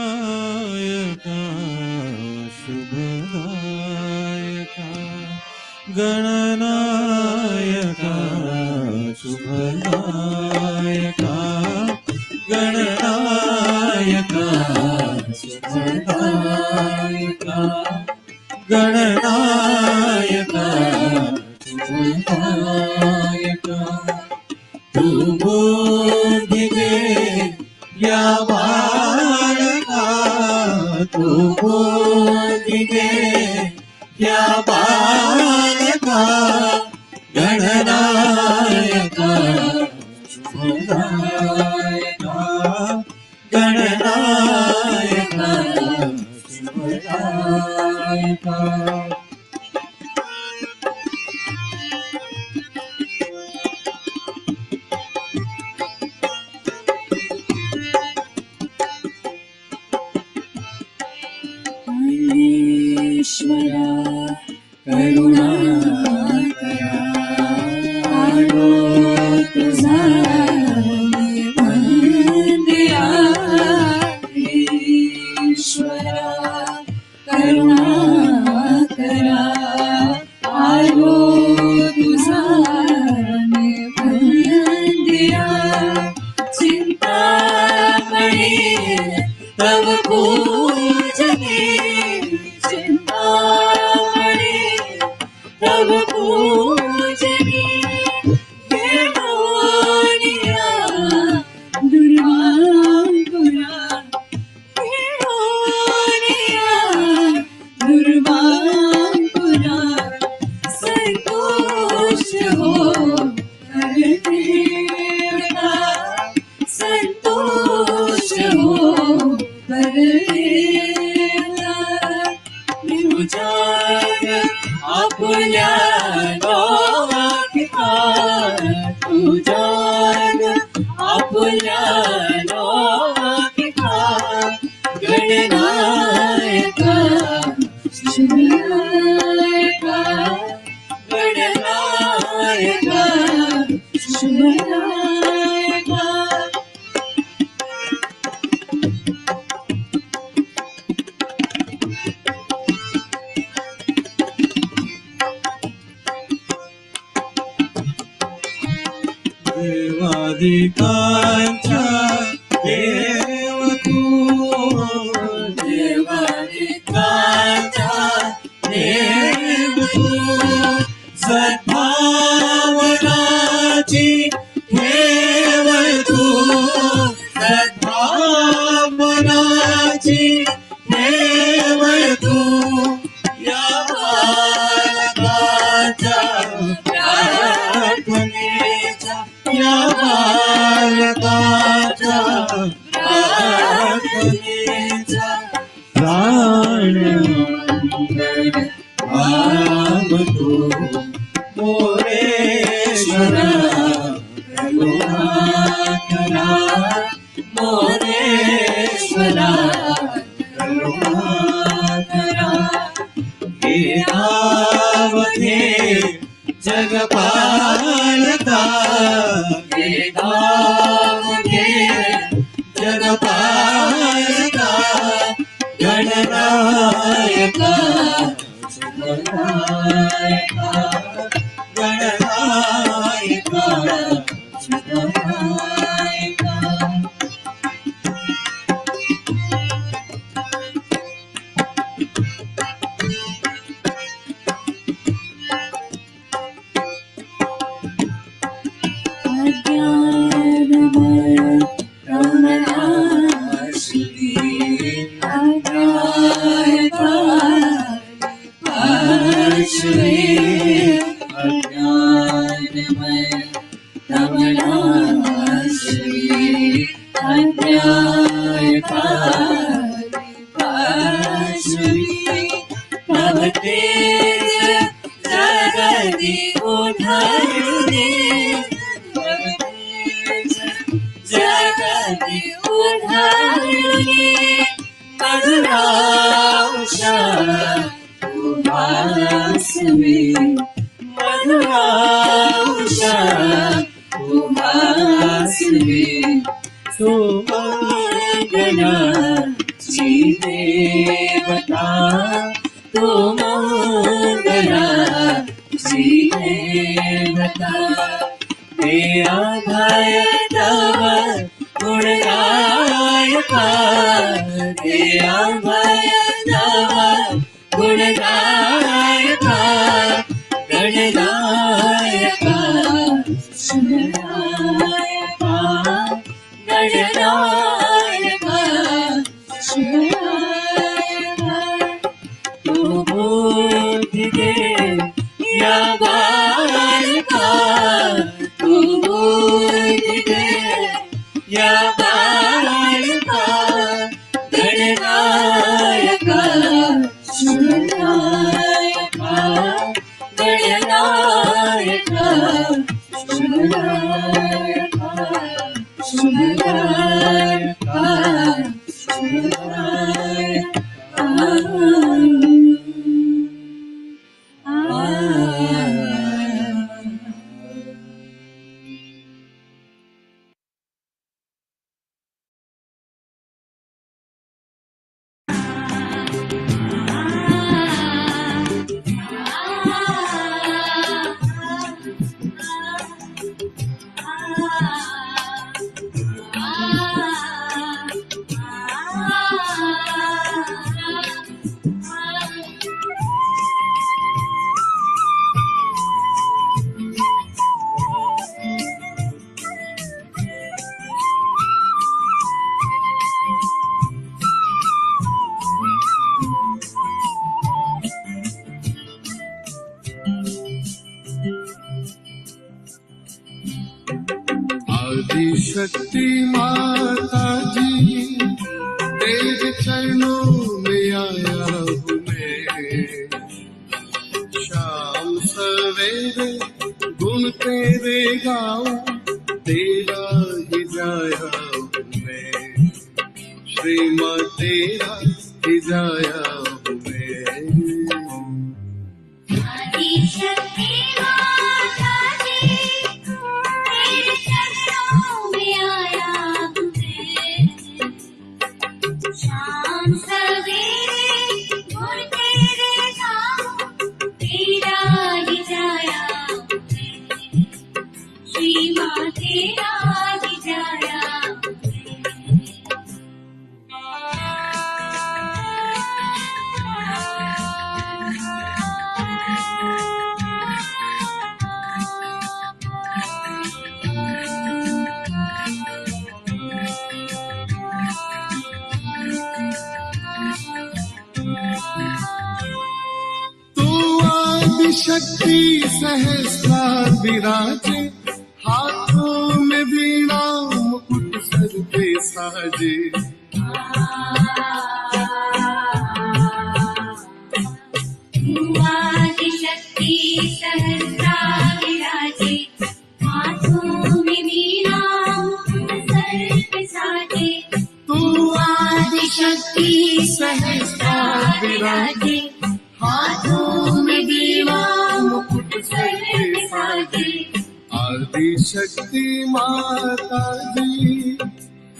गणनायका शुभदायका गणनायका शुभदायका गणनायका शुभदायका गणनायका शुभदायका तू बोधिगे या बालका तू बोधिगे या बालका गणनायका शुभदायका गणनायका शुभदायका ईश्वरा करुणा करा आलो तुझा वंदया ईश्वरा करुणा करा आलो तुझा वंदया चिंतामणी तव पूजने तव पूजने हेमोनिया दुर्वांकुरा हेमोनिया दुर्वांकुरा संतोष हो देवता संतोष हो देवता निजाग आपुल्या नोकिता तुझाग आपुल्या नोकिता गणनायका शुभनायका गणनायका शुभनायका देवादिकांच्या देव तू देवादिकांच्या देव तू सद्भावनाची ठेव तू सद्भावनाची ठेव तू या बालकाच्या प्रार्थनेच्या या बालकाच्या प्रार्थनेचा प्राणमंगल भाव तू मोरेश्वरा करुणा करा मोरेश्वरा करुणा करा हे नावधे जगपालका हे नावधे जगपालका गणनायका शुभनायका गणनायका शुभनायका अज्ञान अज्ञानमय तव नाश्री अन्यायकारिकाश्री तव तेज जगति उधारुने तव तेज जगति उधारुने मधुराउषा उभासवे मधुराउषा उभासवे सुमंगला श्री देवता सुमंगला श्री देवता ते अभय तव गुणगायका ते अभय तव गुणगायका गणनायका शुभनायका गणनायका शुभनायका तू बुद्धि दे या बालका तू बुद्धि दे या बालका गणनायका शुभनायका गणनायका शुभनायका शुभनायका शक्ति माता जी तेरे चरणों में आया हूँ मैं शाम सवेरे गुण तेरे गाऊं तेरा ही जाया हूँ मैं श्री माँ तेरा ही जाया हूँ मैं शक्ति माता जी तेरे चरणों में आया हूँ मैं शाम सवेरे गुण तेरे गाऊं तेरा ही जाया हूँ मैं श्री माँ तेरा ही जाया हूँ शक्ति सहस्रार विराजे हाथों में वीणा मुकुट सर पे साजे शक्ति सहस्रार विराजे हाथों में वीणा मुकुट सर पे साजे तू आदि शक्ति सहस्रार विराजे हाथों में वीणा मुकुट सर पे साजे आदि शक्ति माता जी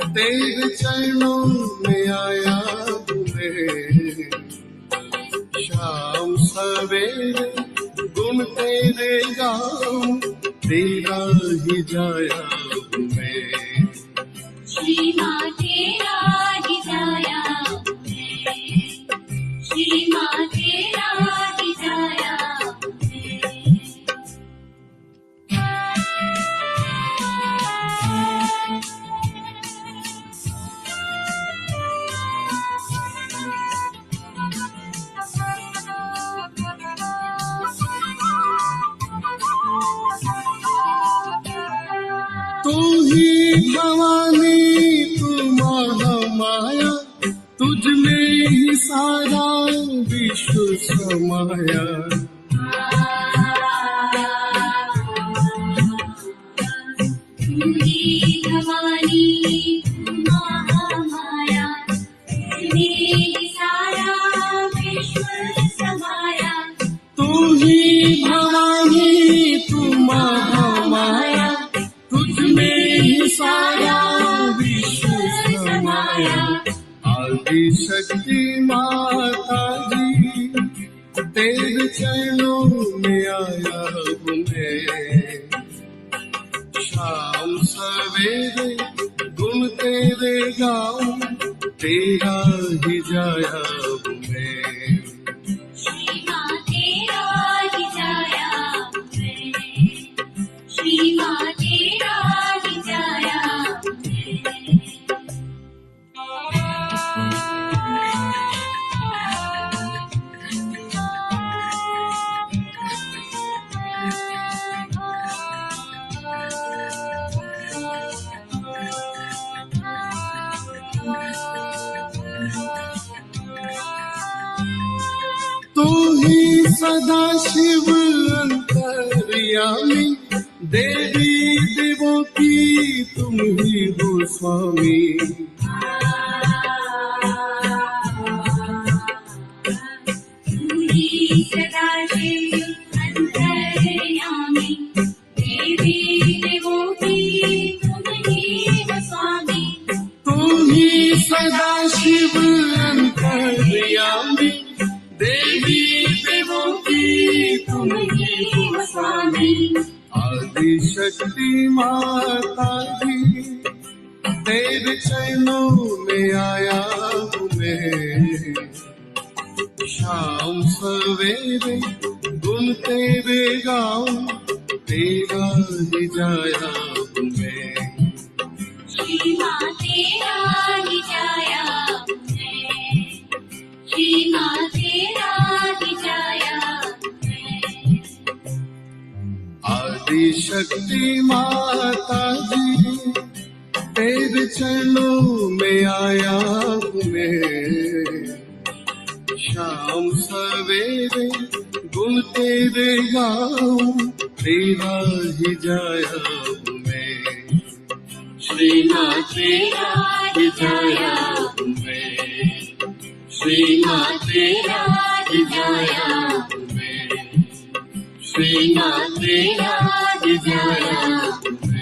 तेरे चरणों में आया हूँ मैं शाम सवेरे गुण तेरे गाऊं तेरा ही जाया हूँ मैं श्री माँ तेरा ही जाया हूँ मैं श्री माँ तेरा ही जाया हूँ मैं भवानी तू महामाया, तुझ में ही सारा विश्व समाया। तू ही भवानी तू महामाया, तुझमें ही सारा विश्व समाया। तू ही भवानी तू महामाया, तुझ में ही सारा विश्व समाया। आदि शक्ति माता जी तेरे चरणों में आया हूँ मैं। शाम सवेरे गुण तेरे गाऊं, तेरा ही जाया हूँ मैं। श्री माँ तेरा ही जाया मैं, श्री माँ तेरा ही जाया तू ही सदा शिव अंतर्यामी, देवी देवों की तुम ही हो स्वामी। तू ही सदा शिव अंतर्यामी, देवी देवों की तुम ही हो स्वामी। तू ही सदा शिव अंतर्यामी, देवी देवों की तुम ही हो स्वामी। आदि शक्ति माता जी तेरे चरणों में आया हूँ मैं। शाम सवेरे गुण तेरे गाऊं, तेरा ही जाया हूँ मैं। श्री माँ तेरा ही जाया मैं, श्री माँ तेरा ही जाया मैं। आदि शक्ति माता जी तेरे चरणों में आया हूँ मैं। शाम सवेरे गुण तेरे गाऊं, तेरा ही जाया हूँ मैं। श्री माँ तेरा ही जाया हूँ मैं, श्री माँ तेरा ही जाया हूँ मैं, श्री माँ तेरा ही जाया हूँ मैं।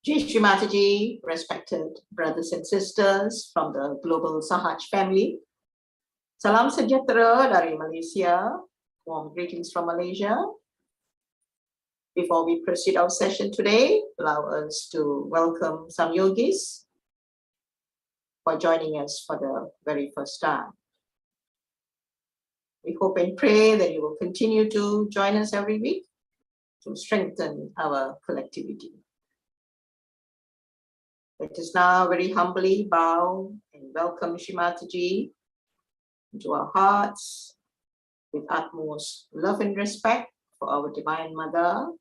Jai Shri Mataji, respected brothers and sisters from the global Sahaj family. Salam sejahtera dari Malaysia. Warm greetings from Malaysia. Before we proceed our session today, allow us to welcome some yogis for joining us for the very first time. We hope and pray that you will continue to join us every week to strengthen our collectivity. Let us now very humbly bow and welcome Shri Mataji into our hearts with utmost love and respect for our Divine Mother,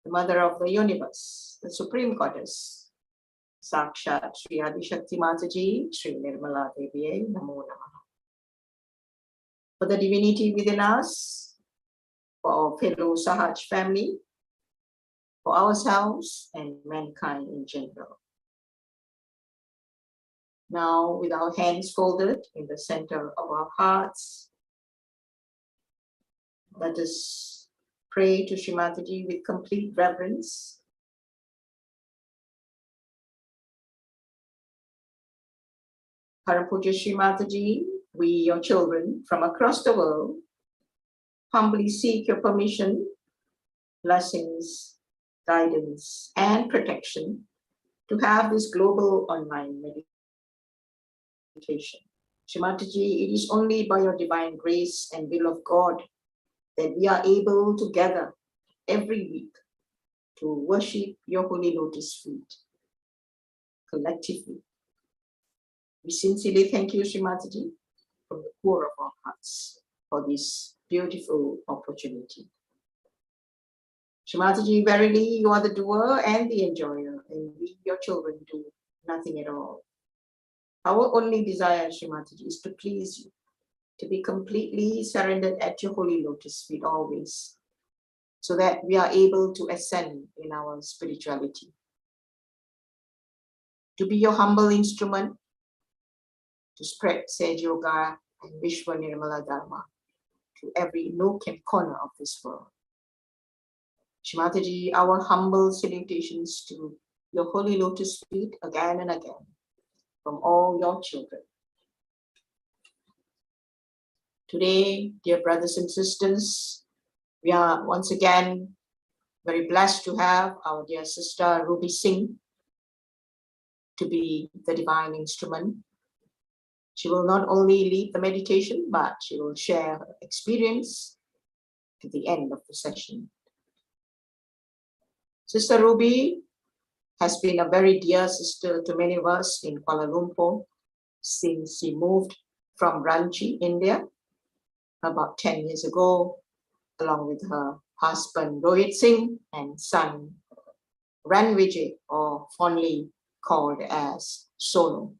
the Mother of the Universe, the Supreme Goddess, Sakshat Shri Adi Shakti Mataji, Shri Nirmala Devi, Namo Namaha. For the divinity within us, for our fellow Sahaj family, for ourselves and mankind in general. Now, with our hands folded in the center of our hearts, let us pray to Shri Mataji with complete reverence. Param Pujya Shri Mataji, we, your children from across the world, humbly seek your permission, blessings, guidance, and protection to have this global online meditation. Shri Mataji, it is only by your divine grace and will of God that we are able to gather every week to worship your holy lotus feet collectively. We sincerely thank you, Shri Mataji, from the core of our hearts for this beautiful opportunity. Shri Mataji, verily you are the doer and the enjoyer, and we, your children, do nothing at all. Our only desire, Shri Mataji, is to please you, to be completely surrendered at your holy lotus feet always, so that we are able to ascend in our spirituality. To be your humble instrument, to spread Sahaja Yoga and Vishwa Nirmala Dharma to every nook and corner of this world. Shri Mataji, our humble salutations to your holy lotus feet again and again from all your children. Today, dear brothers and sisters, we are once again very blessed to have our dear sister Ruby Singh to be the divine instrument. She will not only lead the meditation, but she will share her experience at the end of the session. Sister Ruby has been a very dear sister to many of us in Kuala Lumpur since she moved from Ranchi, India, about 10 years ago, along with her husband Rohit Singh and son Ranvijay, or fondly called as Sonu.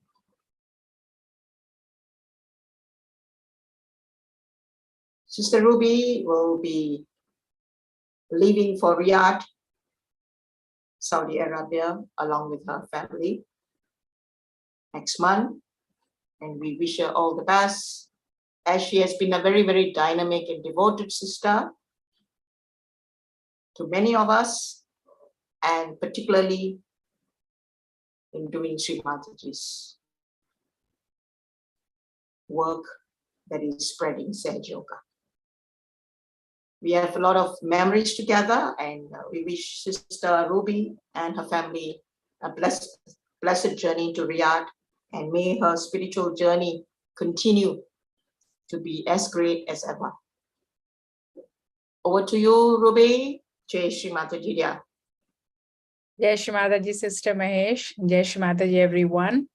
Sister Ruby will be leaving for Riyadh, Saudi Arabia, along with her family next month, and we wish her all the best, as she has been a very, very dynamic and devoted sister to many of us, and particularly in doing Shri Mataji's work that is spreading Sahaja Yoga. We have a lot of memories together, and we wish Sister Ruby and her family a blessed journey to Riyadh, and may her spiritual journey continue to be as great as ever. Over to you, Ruby. Jai Shri Mataji. Jai Shri Mataji, Sister Mahesh. Jai Shri Mataji, everyone.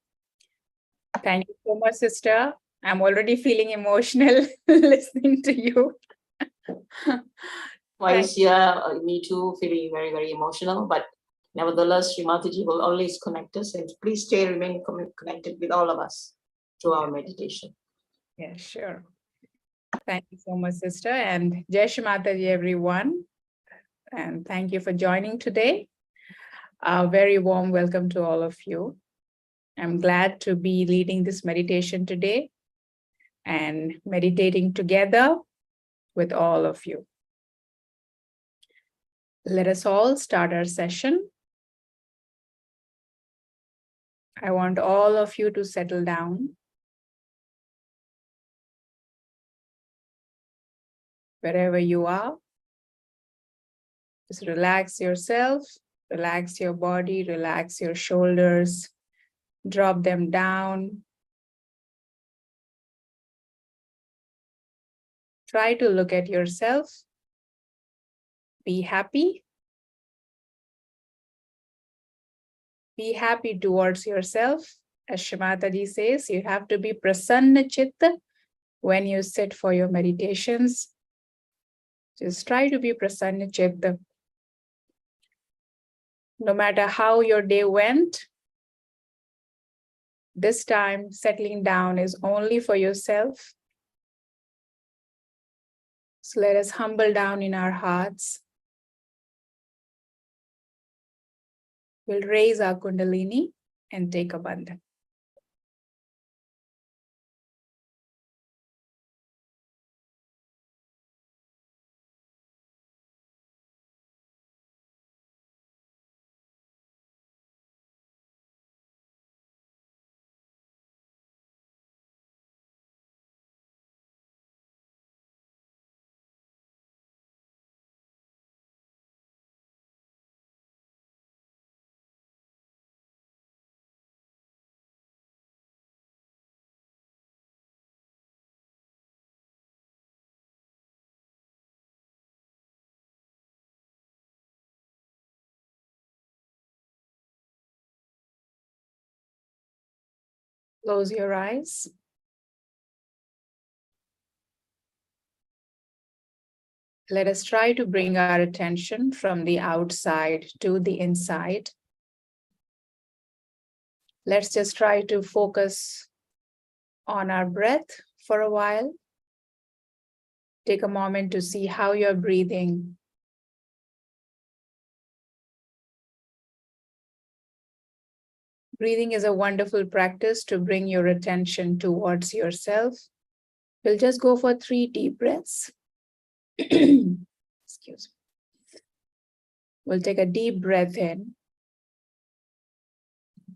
Thank you so much, sister. I'm already feeling emotional listening to you. Twice here, me too, feeling very, very emotional, but nevertheless, Shri Mataji will always connect us, and please remain connected with all of us through our meditation. Yeah, sure. Thank you so much, sister, and Jai Shri Mataji, everyone. And thank you for joining today. A very warm welcome to all of you. I'm glad to be leading this meditation today and meditating together with all of you. Let us all start our session I want all of you to settle down. Wherever you are, just relax yourself, relax your body, relax your shoulders, drop them down. Try to look at yourself. Be happy. Be happy towards yourself. As Shri Mataji says, you have to be prasanna chitta when you sit for your meditations. Just try to be prasanna chitta. No matter how your day went, this time settling down is only for yourself. So let us humble down in our hearts. We'll raise our Kundalini and take a bandhan. Close your eyes. Let us try to bring our attention from the outside to the inside. Let's just try to focus on our breath for a while. Take a moment to see how you're breathing. Breathing is a wonderful practice to bring your attention towards yourself. We'll just go for 3 deep breaths. Excuse me. We'll take a deep breath in.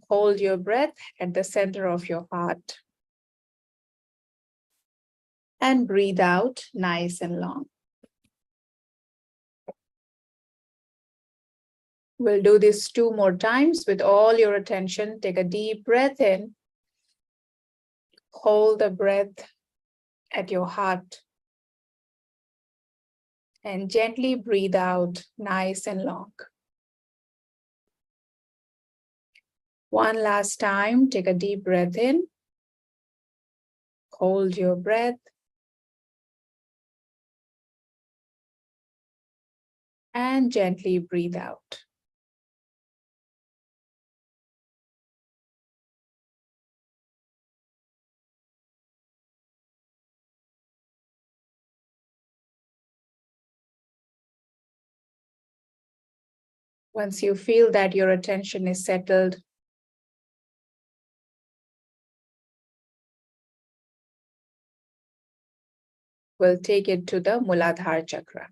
Hold your breath at the center of your heart. And breathe out nice and long. We'll do this 2 more times with all your attention. Take a deep breath in. Hold the breath at your heart. And gently breathe out nice and long. One last time, take a deep breath in. Hold your breath. And gently breathe out. Once you feel that your attention is settled, we'll take it to the Muladhara chakra.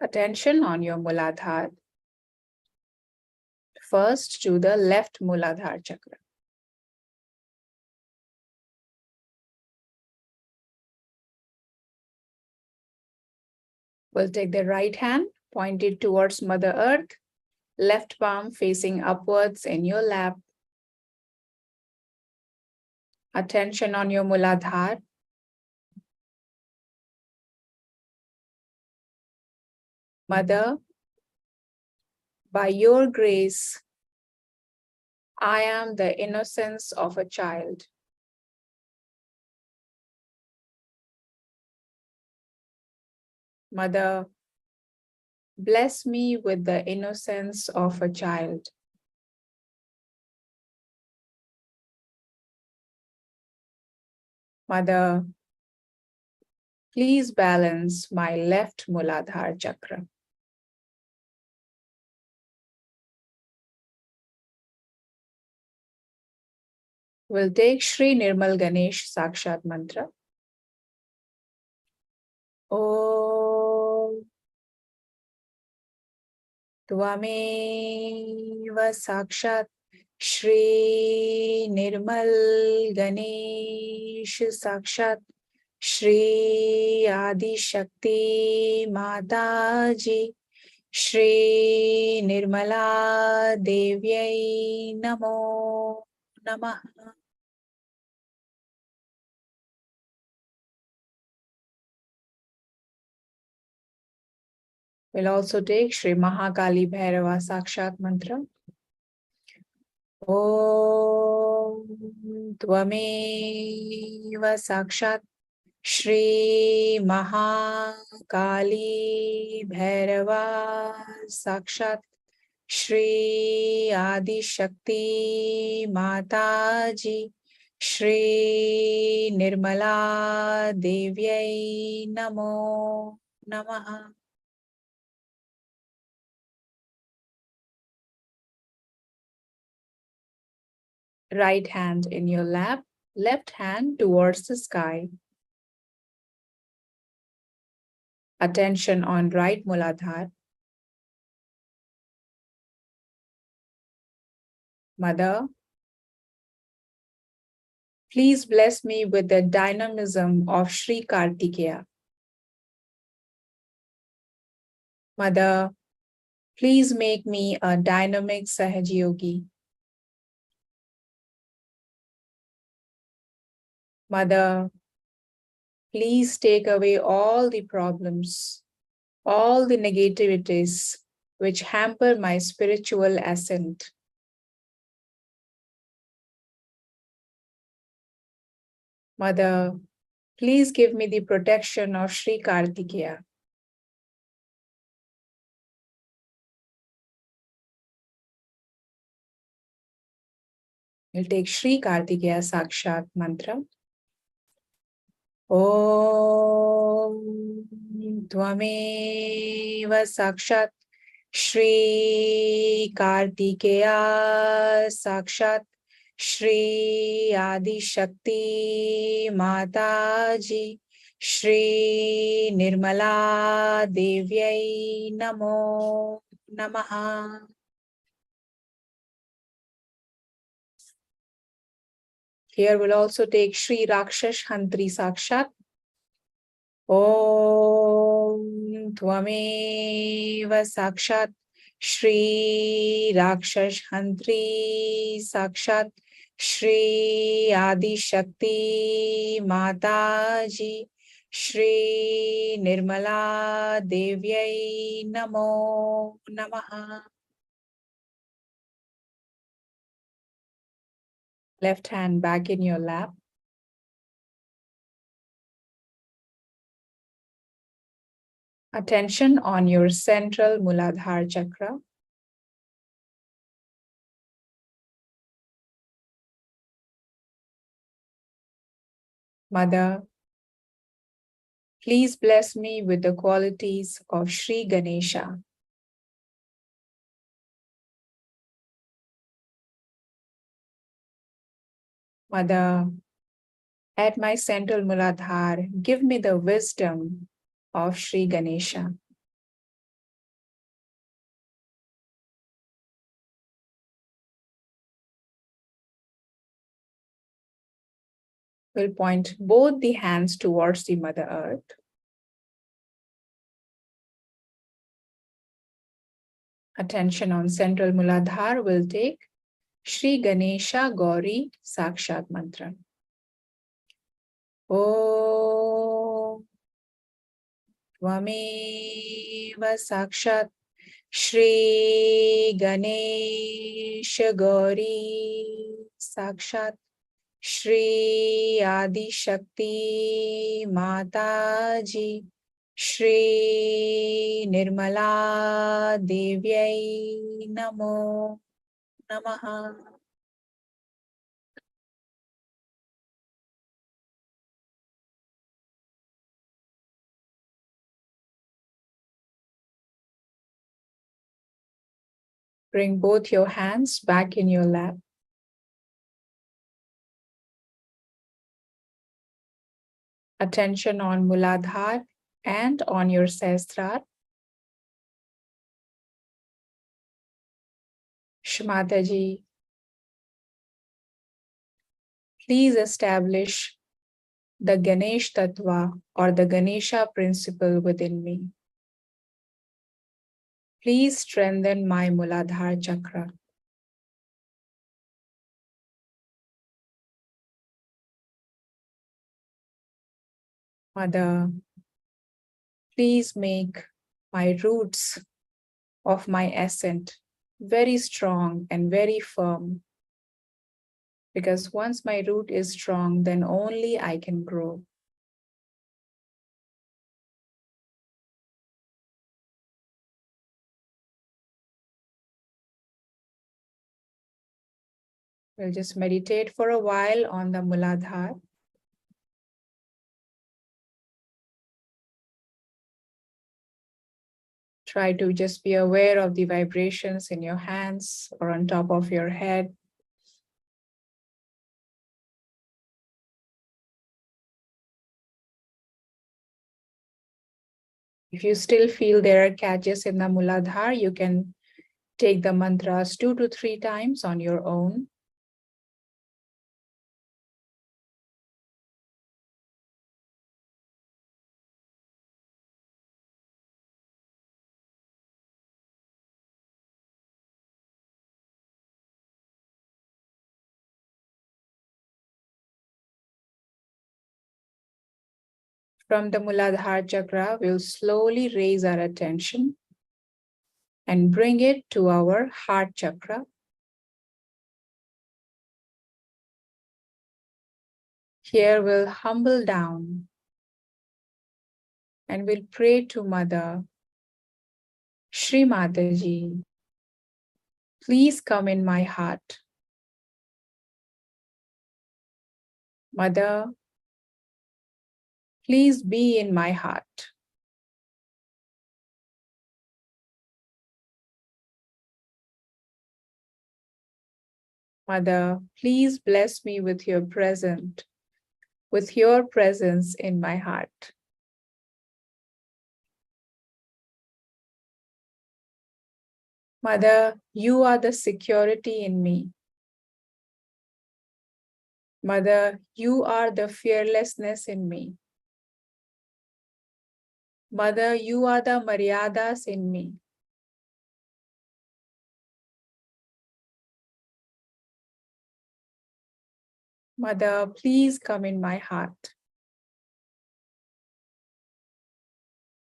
Attention on your Muladhara. First to the left Muladhara chakra. We'll take the right hand, point it towards Mother Earth, left palm facing upwards in your lap. Attention on your Muladhara. Mother, by your grace, I am the innocence of a child. Mother, bless me with the innocence of a child. Mother, please balance my left Muladhara chakra. We'll take Shri Nirmal Ganesh Sakshat Mantra. Om Tvameva Sakshat Shri Nirmal Ganesh Sakshat Shri Adi Shakti Mataji Shri Nirmala Devyai Namo Namah. We'll also take Shri Mahakali Bhairava Sakshat Mantra. Om Tvameva Sakshat Shri Mahakali Bhairava Sakshat Shri Adi Shakti Mataji Shri Nirmala Devyai Namo Namaha. Right hand in your lap, left hand towards the sky. Attention on right Muladhara. Mother, please bless me with the dynamism of Sri Kartikeya. Mother, please make me a dynamic Sahaja Yogi. Mother, please take away all the problems, all the negativities which hamper my spiritual ascent. Mother, please give me the protection of Sri Kartikeya. We'll take Sri Kartikeya Sakshat Mantra. Om Tvameva Sakshat Shri Kartikeya Sakshat Shri Adi Shakti Mataji Shri Nirmala Devyai Namo Namaha. Here we'll also take Shri Rakshash Hantri Sakshat. Om Tvameva Sakshat Shri Rakshash Hantri Sakshat Shri Adi Shakti Mataji Shri Nirmala Devyai Namo Namaha. Left hand back in your lap. Attention on your central Muladhara chakra. Mother, please bless me with the qualities of Sri Ganesha. Mother, at my central Muladhara, give me the wisdom of Sri Ganesha. We'll point both the hands towards the Mother Earth. Attention on central Muladhara, will take Sri Ganesha Gauri Sakshat Mantra. Om Tvameva Sakshat Shri Ganesha Gauri Sakshat Shri Adi Shakti Mataji Shri Nirmala Devyai Namo Namaha. Bring both your hands back in your lap. Attention on Muladhara and on your Sahasrara. Shri Mataji, please establish the Ganesh Tattva or the Ganesha principle within me. Please strengthen my Muladhara chakra. Mother, please make my roots of my ascent very strong and very firm. Because once my root is strong, then only I can grow. We'll just meditate for a while on the Muladhara. Try to just be aware of the vibrations in your hands or on top of your head. If you still feel there are catches in the Muladhara, you can take the mantras 2 to 3 times on your own. From the Muladhara chakra, we'll slowly raise our attention and bring it to our heart chakra. Here we'll humble down and we'll pray to Mother Shri Mataji. Please come in my heart. Mother, please be in my heart. Mother, please bless me with your presence in my heart. Mother, you are the security in me. Mother, you are the fearlessness in me. Mother, you are the maryadas in me. Mother, please come in my heart.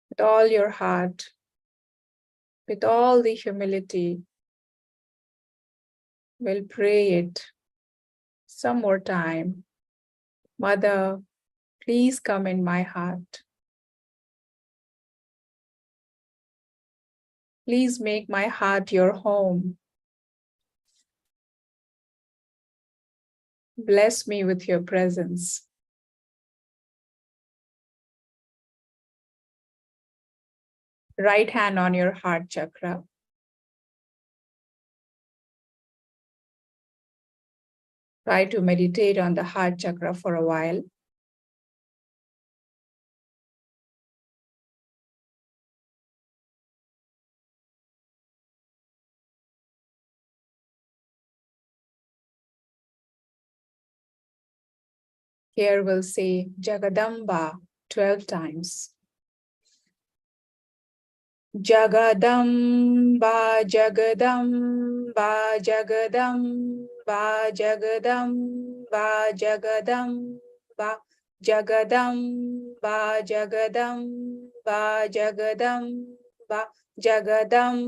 With all your heart, with all the humility, we'll pray it some more time. Mother, please come in my heart. Please make my heart your home. Bless me with your presence. Right hand on your heart chakra. Try to meditate on the heart chakra for a while. Here we'll say Jagadamba 12 times. Jagadamba, Jagadamba, Jagadamba, Jagadamba, Jagadamba, Jagadamba, Jagadamba, Jagadamba, Jagadamba,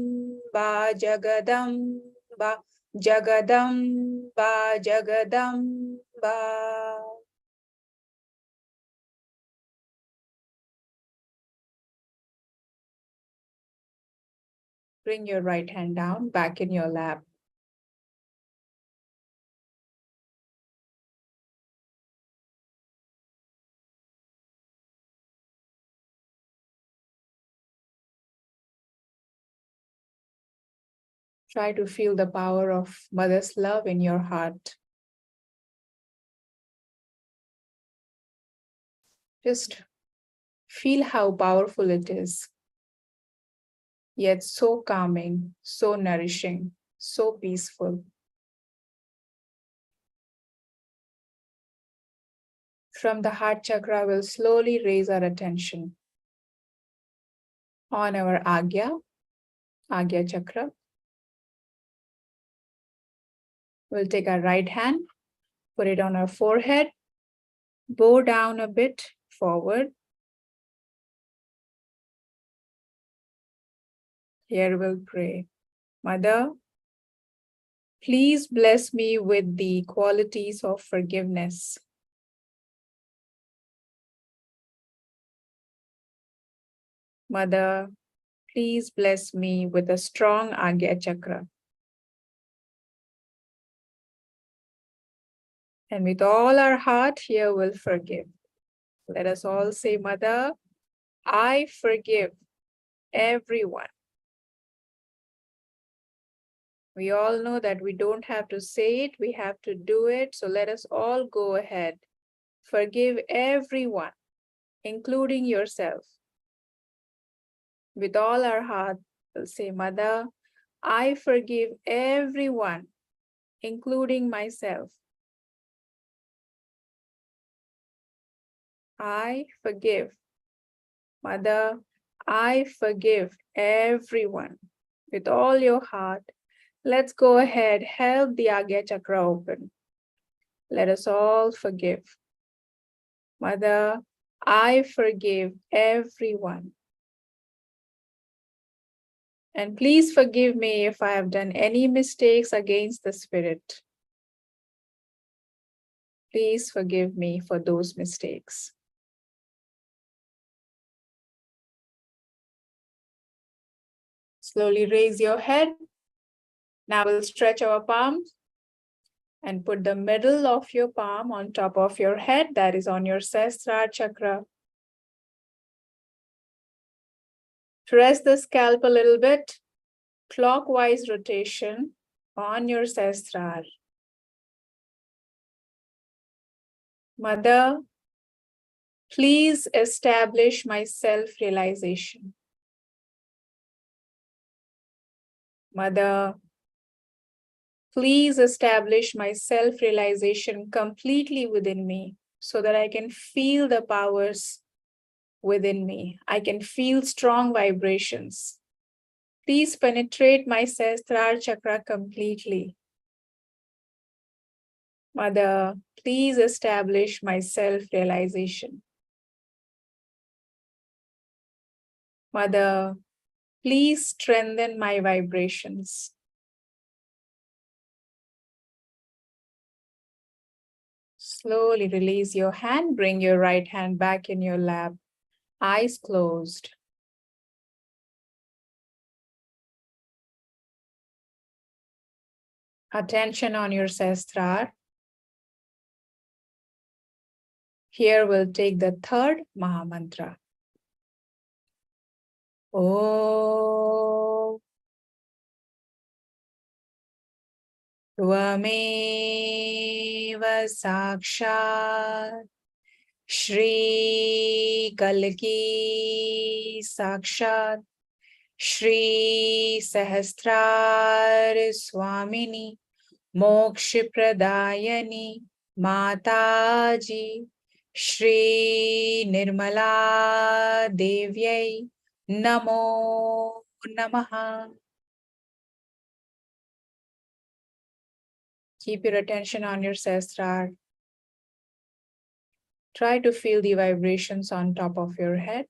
Jagadamba, Jagadamba, Jagadamba. Bring your right hand down, back in your lap. Try to feel the power of Mother's love in your heart. Just feel how powerful it is, yet so calming, so nourishing, so peaceful. From the heart chakra, we'll slowly raise our attention on our Agya chakra. We'll take our right hand, put it on our forehead, bow down a bit forward. Here we'll pray. Mother, please bless me with the qualities of forgiveness. Mother, please bless me with a strong Agya chakra. And with all our heart, here we'll forgive. Let us all say, Mother, I forgive everyone. We all know that we don't have to say it, we have to do it. So let us all go ahead. Forgive everyone, including yourself. With all our heart, we'll say, Mother, I forgive everyone, including myself. I forgive. Mother, I forgive everyone. With all your heart, let's go ahead, help the Agya chakra open. Let us all forgive. Mother, I forgive everyone. And please forgive me if I have done any mistakes against the Spirit. Please forgive me for those mistakes. Slowly raise your head. Now we'll stretch our palms and put the middle of your palm on top of your head, that is on your Sahasrara chakra. Press the scalp a little bit, clockwise rotation on your Sahasrara. Mother, please establish my self-realization. Mother, please establish my self-realization completely within me so that I can feel the powers within me. I can feel strong vibrations. Please penetrate my Sahasrara chakra completely. Mother, please establish my self-realization. Mother, please strengthen my vibrations. Slowly release your hand, bring your right hand back in your lap, eyes closed. Attention on your Sahasrara. Here we'll take the third Maha Mantra. Om Tvameva Sakshat Shri Kalki Sakshat Shri Sahasrara Swamini Moksha Pradayani Mataji Shri Nirmala Devyai Namo Namaha. Keep your attention on your Sahasrara. Try to feel the vibrations on top of your head.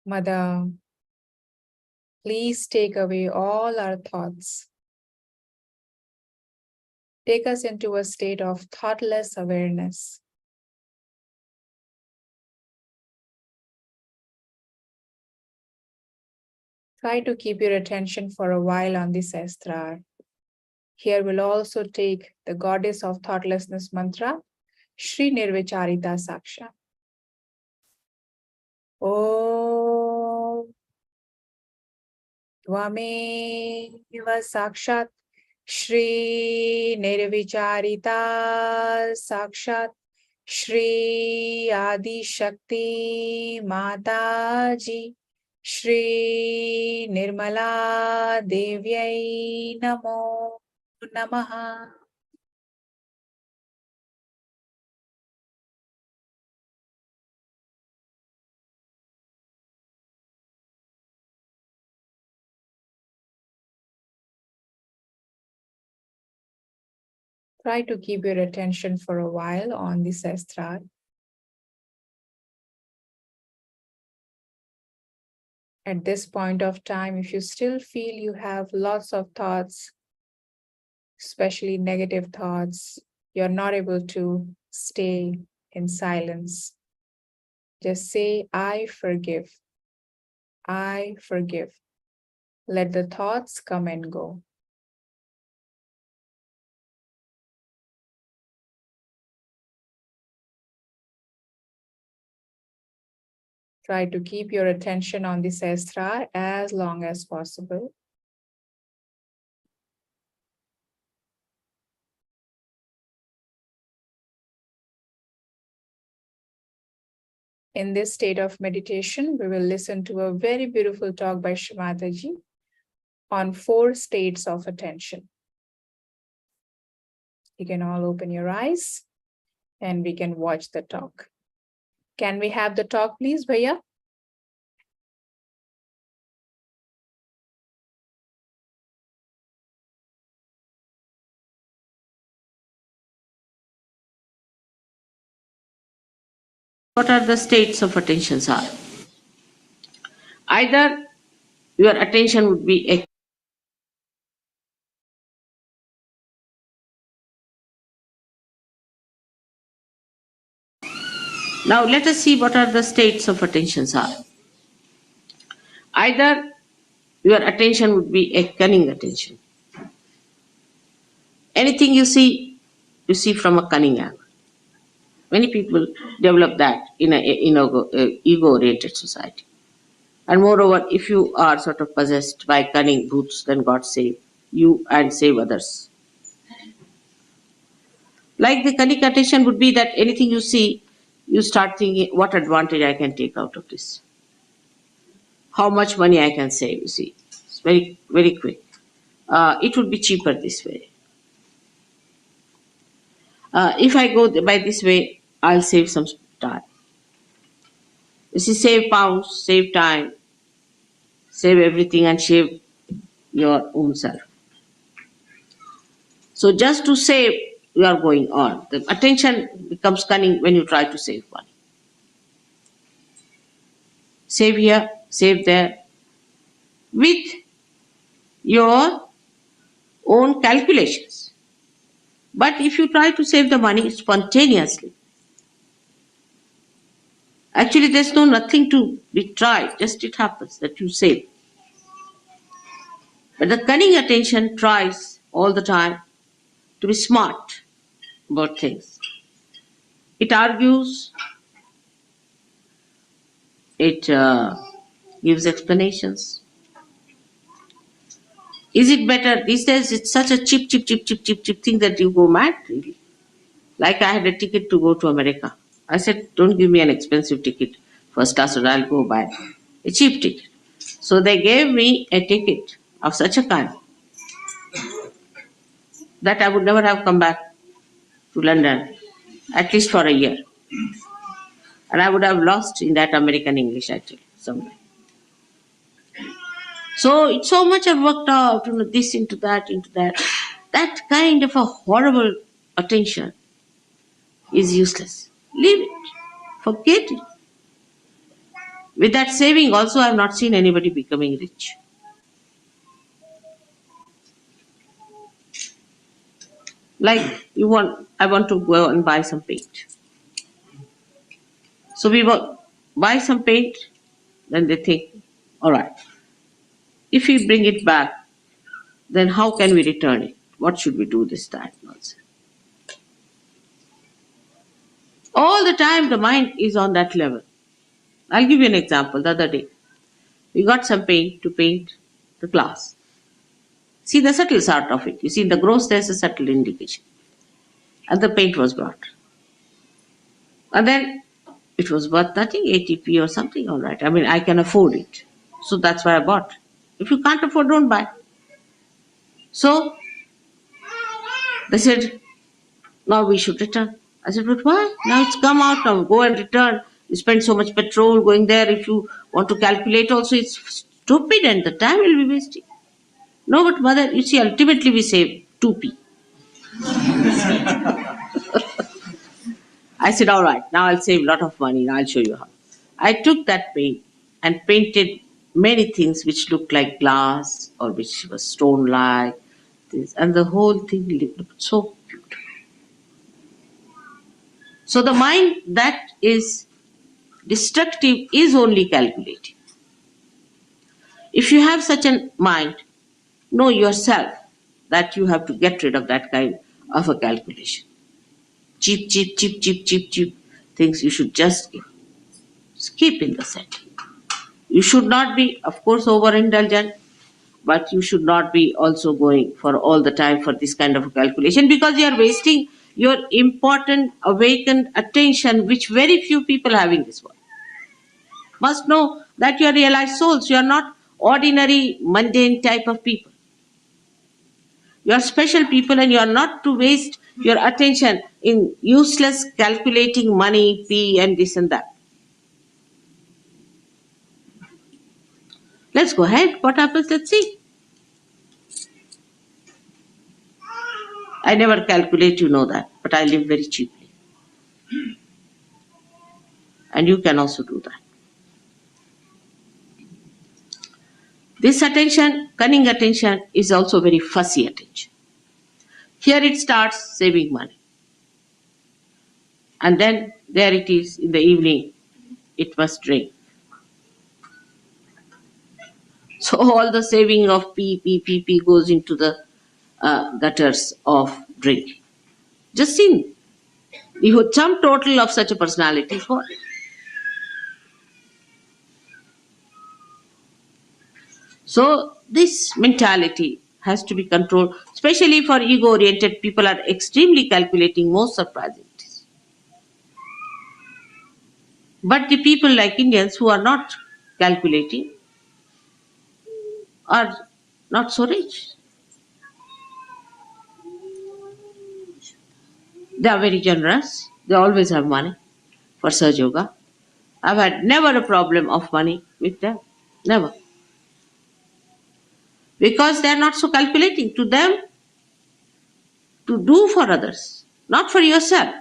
Mother, please take away all our thoughts. Take us into a state of thoughtless awareness. Try to keep your attention for a while on the Sahasrara. Here we'll also take the goddess of thoughtlessness mantra, Shri Nirvicharita Saksha. Om Tvameva Sakshat Shri Nirvicharita Sakshat Shri Adi Shakti Mataji, Shri Nirmala Devyai Namo Namaha. Try to keep your attention for a while on the Sastra. At this point of time, if you still feel you have lots of thoughts, especially negative thoughts, you're not able to stay in silence. Just say, I forgive. I forgive. Let the thoughts come and go. Try to keep your attention on the Sastra as long as possible. In this state of meditation, we will listen to a very beautiful talk by Shri Mataji on 4 states of attention. You can all open your eyes and we can watch the talk. Can we have the talk, please, Bhaiya? What are the states of attentions are? Either your attention would be a Now let us see what are the states of attentions are. Either your attention would be a cunning attention. Anything you see from a cunning angle. Many people develop that in a ego-oriented society. And moreover, if you are sort of possessed by cunning brutes, then God save you and save others. Like the cunning attention would be that anything you see, you start thinking, what advantage I can take out of this? How much money I can save, you see. It's very, very quick. It would be cheaper this way. If I go by this way, I'll save some time. You see, save pounds, save time, save everything and save your own self. So just to save, you are going on. The attention becomes cunning when you try to save money. Save here, save there, with your own calculations. But if you try to save the money spontaneously, actually there's nothing to be tried, just it happens that you save. But the cunning attention tries all the time to be smart about things. It argues, it gives explanations. Is it better? These days it's such a cheap thing that you go mad, really. Like I had a ticket to go to America. I said, don't give me an expensive ticket first class, or I'll go buy a cheap ticket. So they gave me a ticket of such a kind that I would never have come back to London, at least for a year. And I would have lost in that American English actually, somewhere. So it's so much I've worked out, this into that. That kind of a horrible attention is useless. Leave it. Forget it. With that saving also, I have not seen anybody becoming rich. Like I want to go and buy some paint. So we buy some paint, then they think, all right, if we bring it back, then how can we return it? What should we do this time? Nonsense. All the time the mind is on that level. I'll give you an example. The other day, we got some paint to paint the glass. See the subtle sort of it. You see, in the gross there's a subtle indication. And the paint was brought. And then it was worth nothing, 80p or something, all right. I mean, I can afford it. So that's why I bought. If you can't afford, don't buy. So they said, now we should return. I said, but why? Now it's come out, now go and return. You spend so much petrol going there. If you want to calculate also, it's stupid and the time will be wasted. No, but mother, you see, ultimately we save 2p. I said, all right, now I'll save a lot of money. Now I'll show you how. I took that paint and painted many things which looked like glass or which was stone-like. This, and the whole thing looked so beautiful. So the mind that is destructive is only calculating. If you have such a mind, know yourself that you have to get rid of that kind of a calculation. Cheap, cheap, cheap, cheap, cheap, cheap things you should just keep in the center. You should not be, of course, overindulgent, but you should not be also going for all the time for this kind of a calculation because you are wasting your important awakened attention, which very few people have in this world. Must know that you are realized souls. You are not ordinary, mundane type of people. You are special people and you are not to waste your attention in useless calculating money, P and this and that. Let's go ahead. What happens? Let's see. I never calculate, you know that, but I live very cheaply. And you can also do that. This attention, cunning attention, is also very fussy attention. Here it starts saving money. And then there it is in the evening, it must drink. So all the saving of P goes into the gutters of drinking. Just see the sum total of such a personality is what? So this mentality has to be controlled, especially for ego-oriented people are extremely calculating, most surprising. But the people like Indians who are not calculating are not so rich. They are very generous. They always have money for Sahaja Yoga. I've had never a problem of money with them. Never. Because they are not so calculating. To them, to do for others, not for yourself,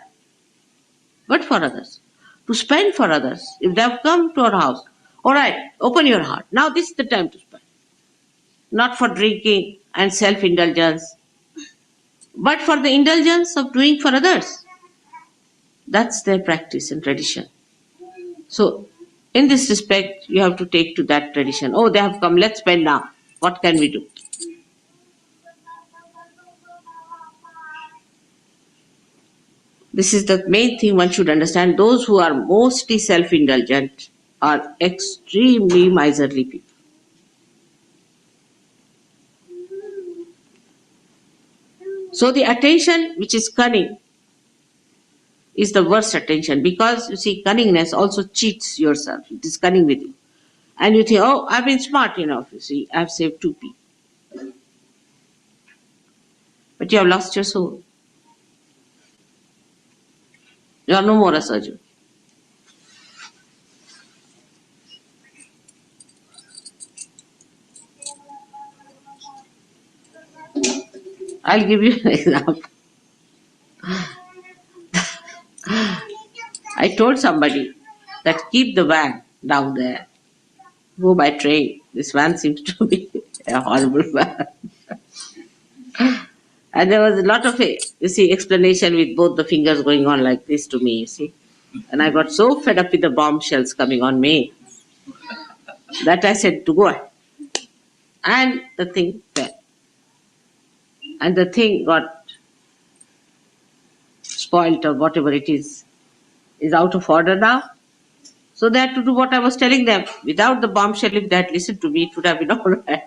but for others. To spend for others. If they have come to our house, all right, open your heart. Now this is the time to spend. Not for drinking and self-indulgence, but for the indulgence of doing for others. That's their practice and tradition. So, in this respect, you have to take to that tradition. Oh, they have come, let's spend now. What can we do? This is the main thing one should understand. Those who are mostly self-indulgent are extremely miserly people. So the attention which is cunning is the worst attention because you see cunningness also cheats yourself. It is cunning with you. And you think, oh, I've been smart enough, you see, I've saved 2p. But you have lost your soul. You are no more a surgeon. I'll give you an example. I told somebody that keep the van down there. Go by train. This van seems to be a horrible van. And there was a lot of, you see, explanation with both the fingers going on like this to me, you see. And I got so fed up with the bombshells coming on me that I said to go ahead. And the thing fell. And the thing got spoilt or whatever it is out of order now. So they had to do what I was telling them. Without the bombshell, if they had listened to me, it would have been all right.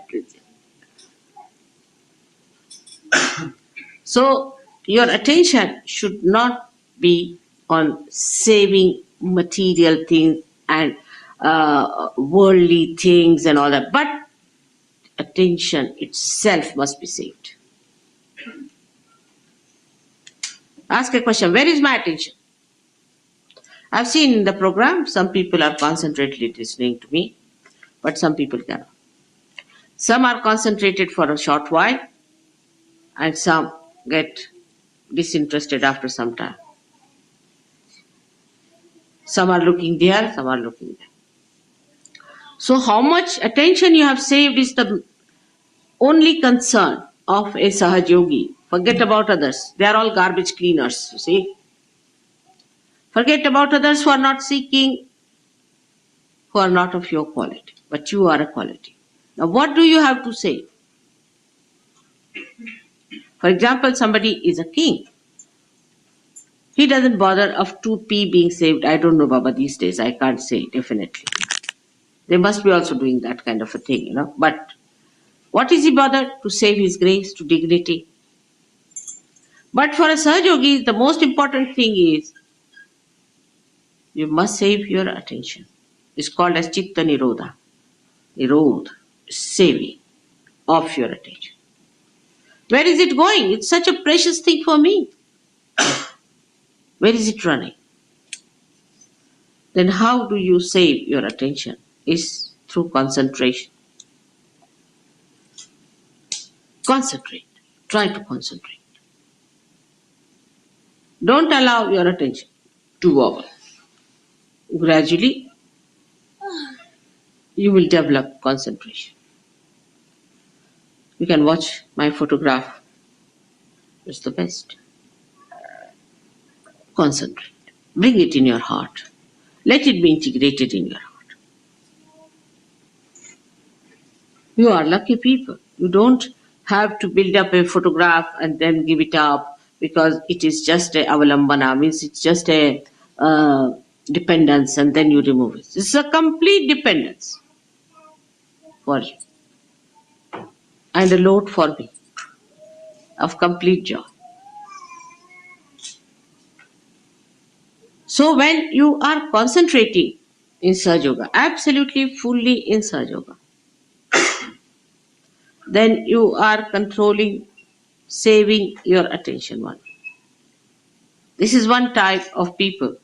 So your attention should not be on saving material things and worldly things and all that, but attention itself must be saved. Ask a question, where is my attention? I've seen in the program, some people are concentratedly listening to me, but some people cannot. Some are concentrated for a short while, and some get disinterested after some time. Some are looking there, some are looking there. So how much attention you have saved is the only concern of a Sahaja Yogi. Forget about others. They are all garbage cleaners, you see. Forget about others who are not seeking, who are not of your quality, but you are a quality. Now what do you have to say? For example, somebody is a king. He doesn't bother of 2p being saved. I don't know, Baba, these days. I can't say definitely. They must be also doing that kind of a thing, you know. But what is he bothered? To save his grace, to dignity. But for a Sahaja Yogi, the most important thing is you must save your attention. It's called as Chitta Nirodha. Nirodha, saving of your attention. Where is it going? It's such a precious thing for me. Where is it running? Then how do you save your attention? Is through concentration. Concentrate. Try to concentrate. Don't allow your attention to wobble. Gradually, you will develop concentration. You can watch my photograph. It's the best. Concentrate. Bring it in your heart. Let it be integrated in your heart. You are lucky people. You don't have to build up a photograph and then give it up because it is just a avalambana, means it's just a dependence, and then you remove it. This is a complete dependence for you and a load for me of complete joy. So when you are concentrating in Sahaja Yoga, absolutely fully in Sahaja Yoga, then you are controlling, saving your attention one. This is one type of people.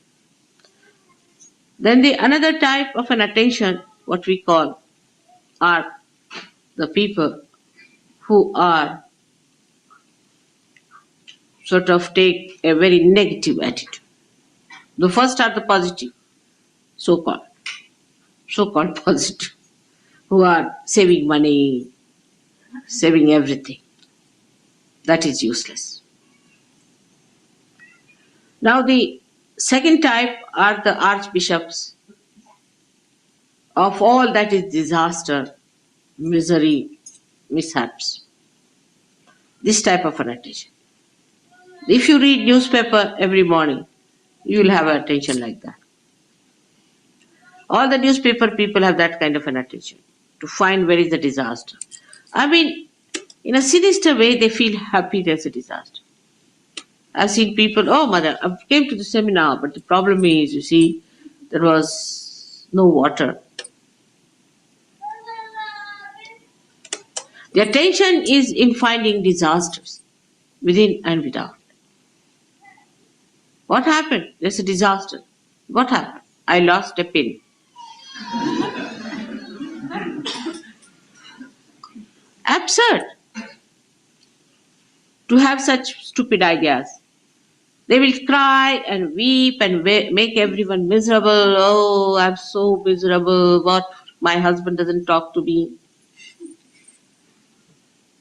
Then the another type of an attention, what we call, are the people who are sort of take a very negative attitude. The first are the positive, so-called positive, who are saving money, saving everything. That is useless. Now the second type are the archbishops of all that is disaster, misery, mishaps. This type of an attention. If you read newspaper every morning, you will have an attention like that. All the newspaper people have that kind of an attention, to find where is the disaster. I mean, in a sinister way, they feel happy there's a disaster. I've seen people, oh mother, I came to the seminar, but the problem is, you see, there was no water. The attention is in finding disasters, within and without. What happened? There's a disaster. What happened? I lost a pin. Absurd to have such stupid ideas. They will cry and weep and make everyone miserable. Oh, I'm so miserable. What? My husband doesn't talk to me.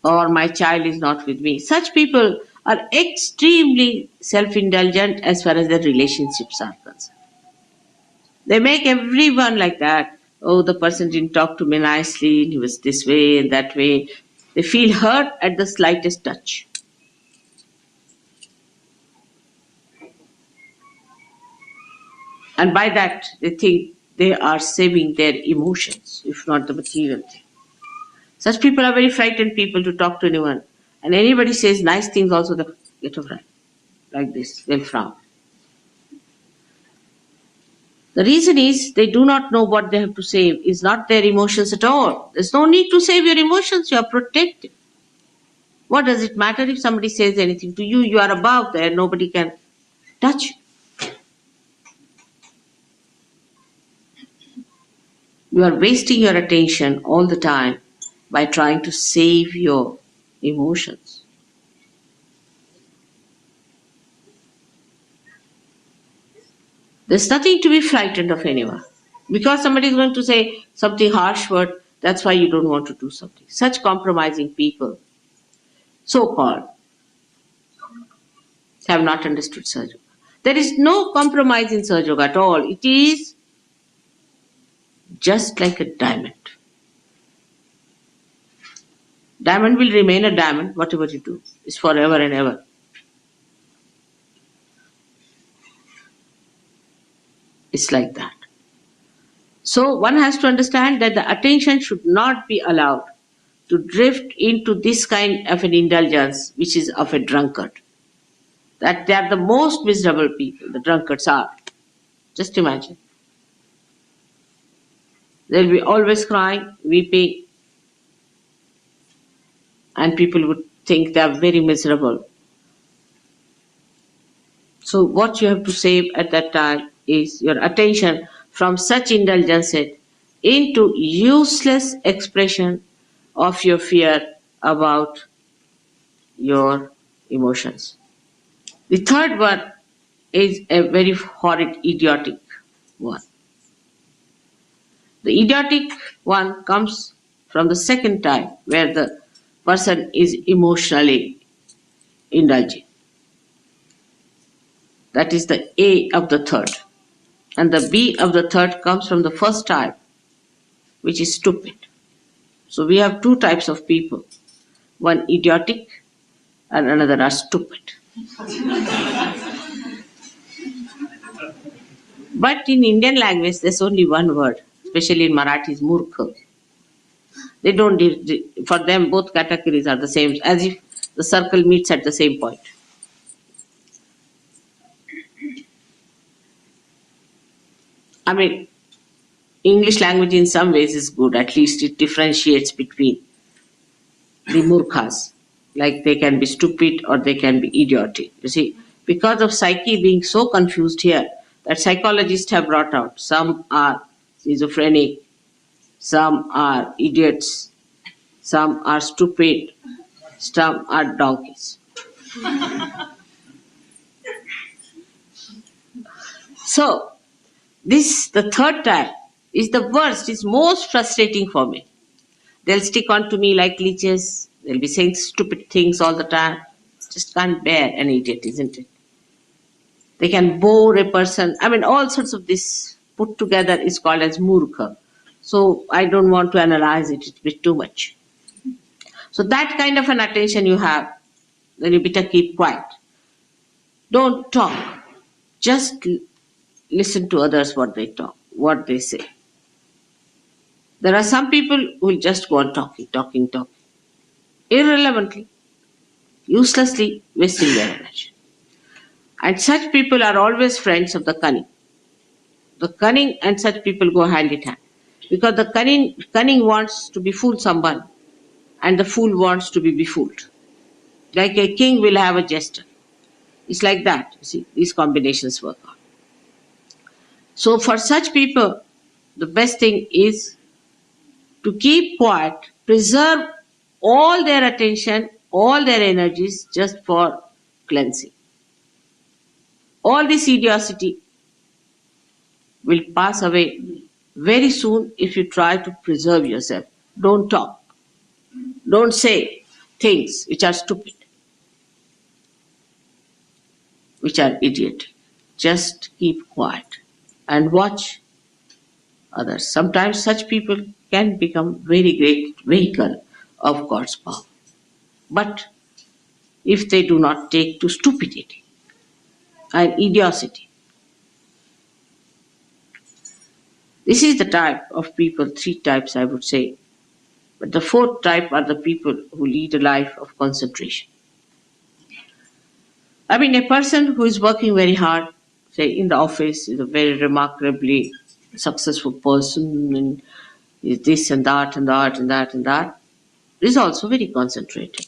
Or my child is not with me. Such people are extremely self-indulgent as far as their relationships are concerned. They make everyone like that. Oh, the person didn't talk to me nicely, he was this way and that way. They feel hurt at the slightest touch. And by that, they think they are saving their emotions, if not the material thing. Such people are very frightened people to talk to anyone. And anybody says nice things also, they get over it. Like this, they'll frown. The reason is they do not know what they have to save. It's not their emotions at all. There's no need to save your emotions. You are protected. What does it matter if somebody says anything to you? You are above there. Nobody can touch you. You are wasting your attention all the time by trying to save your emotions. There's nothing to be frightened of anyone. Because somebody is going to say something harsh word, that's why you don't want to do something. Such compromising people, so-called, have not understood Sahaja Yoga. There is no compromise in Sahaja Yoga at all. It is just like a diamond. Diamond will remain a diamond, whatever you do. It's forever and ever. It's like that. So one has to understand that the attention should not be allowed to drift into this kind of an indulgence, which is of a drunkard. That they are the most miserable people, the drunkards are. Just imagine. They'll be always crying, weeping, and people would think they are very miserable. So what you have to save at that time is your attention from such indulgences into useless expression of your fear about your emotions. The third one is a very horrid, idiotic one. The idiotic one comes from the second type, where the person is emotionally indulging. That is the A of the third. And the B of the third comes from the first type, which is stupid. So we have two types of people. One idiotic and another are stupid. But in Indian language, there's only one word, especially in Marathi, is murkha. They don't, for them, both categories are the same, as if the circle meets at the same point. I mean, English language in some ways is good. At least it differentiates between the murkhas. Like they can be stupid or they can be idiotic. You see, because of psyche being so confused here, that psychologists have brought out some are schizophrenic, some are idiots, some are stupid, some are donkeys. So, the third type is the worst, is most frustrating for me. They'll stick on to me like leeches. They'll be saying stupid things all the time. Just can't bear an idiot, isn't it? They can bore a person. I mean, all sorts of this put together is called as murkha. So I don't want to analyze it. It's a bit too much. So that kind of an attention you have, then you better keep quiet. Don't talk. Just listen to others what they talk, what they say. There are some people who will just go on talking, irrelevantly, uselessly wasting their energy. And such people are always friends of the cunning. The cunning and such people go hand in hand. Because the cunning wants to befool someone, and the fool wants to be befooled. Like a king will have a jester. It's like that, you see, these combinations work out. So for such people, the best thing is to keep quiet, preserve all their attention, all their energies just for cleansing. All this idiocy will pass away very soon if you try to preserve yourself. Don't talk. Don't say things which are stupid, which are idiotic. Just keep quiet and watch others. Sometimes such people can become very great vehicle of God's power. But if they do not take to stupidity and idiocy, this is the type of people, three types I would say. But the fourth type are the people who lead a life of concentration. I mean, a person who is working very hard, say in the office is a very remarkably successful person and is this and that and that and that and that, is also very concentrated.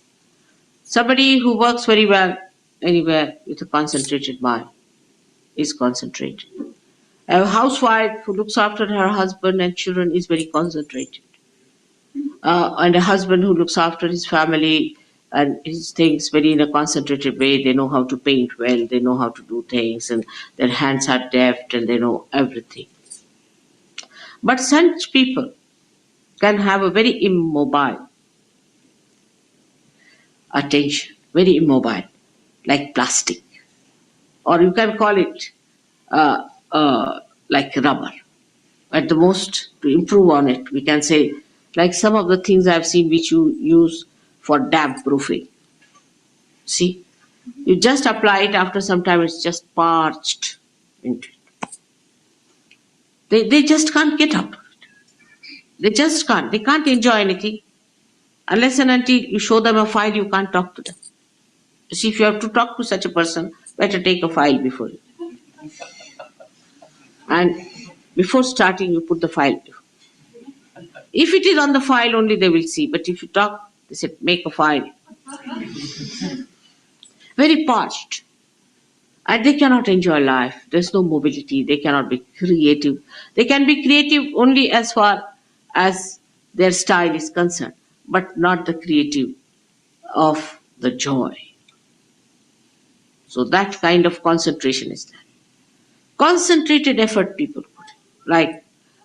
Somebody who works very well anywhere with a concentrated mind is concentrated. A housewife who looks after her husband and children is very concentrated. And a husband who looks after his family and his things very in a concentrated way. They know how to paint well, they know how to do things, and their hands are deft and they know everything. But such people can have a very immobile attention, very immobile, like plastic. Or you can call it like rubber. At the most, to improve on it, we can say, like some of the things I've seen which you use for damp proofing. See, you just apply it, after some time it's just parched into it. They just can't get up. They just can't. They can't enjoy anything. Unless and until you show them a file, you can't talk to them. You see, if you have to talk to such a person, better take a file before you. And before starting, you put the file. If it is on the file only, they will see. But if you talk, they said, make a file. Very parched. And they cannot enjoy life. There's no mobility. They cannot be creative. They can be creative only as far as their style is concerned, but not the creative of the joy. So that kind of concentration is there. Concentrated effort people put. Like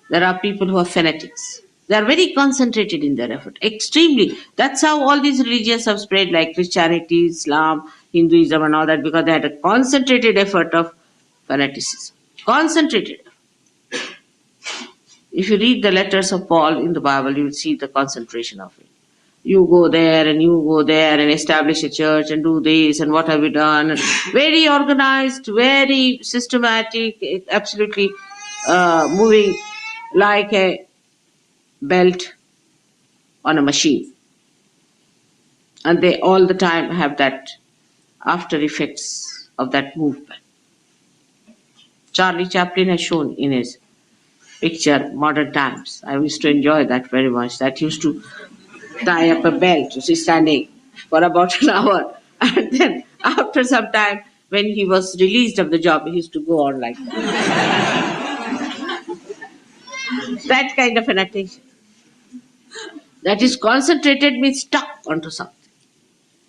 there are people who are fanatics. They are very concentrated in their effort, extremely. That's how all these religions have spread, like Christianity, Islam, Hinduism and all that, because they had a concentrated effort of fanaticism. Concentrated. If you read the letters of Paul in the Bible, you will see the concentration of it. You go there and you go there and establish a church and do this and what have you done. And very organized, very systematic, absolutely moving like a belt on a machine. And they all the time have that after effects of that movement. Charlie Chaplin has shown in his picture Modern Times. I used to enjoy that very much. That used to tie up a belt, you see, standing for about an hour. And then after some time, when he was released of the job, he used to go on like that. That kind of an attention. That is concentrated means stuck onto something.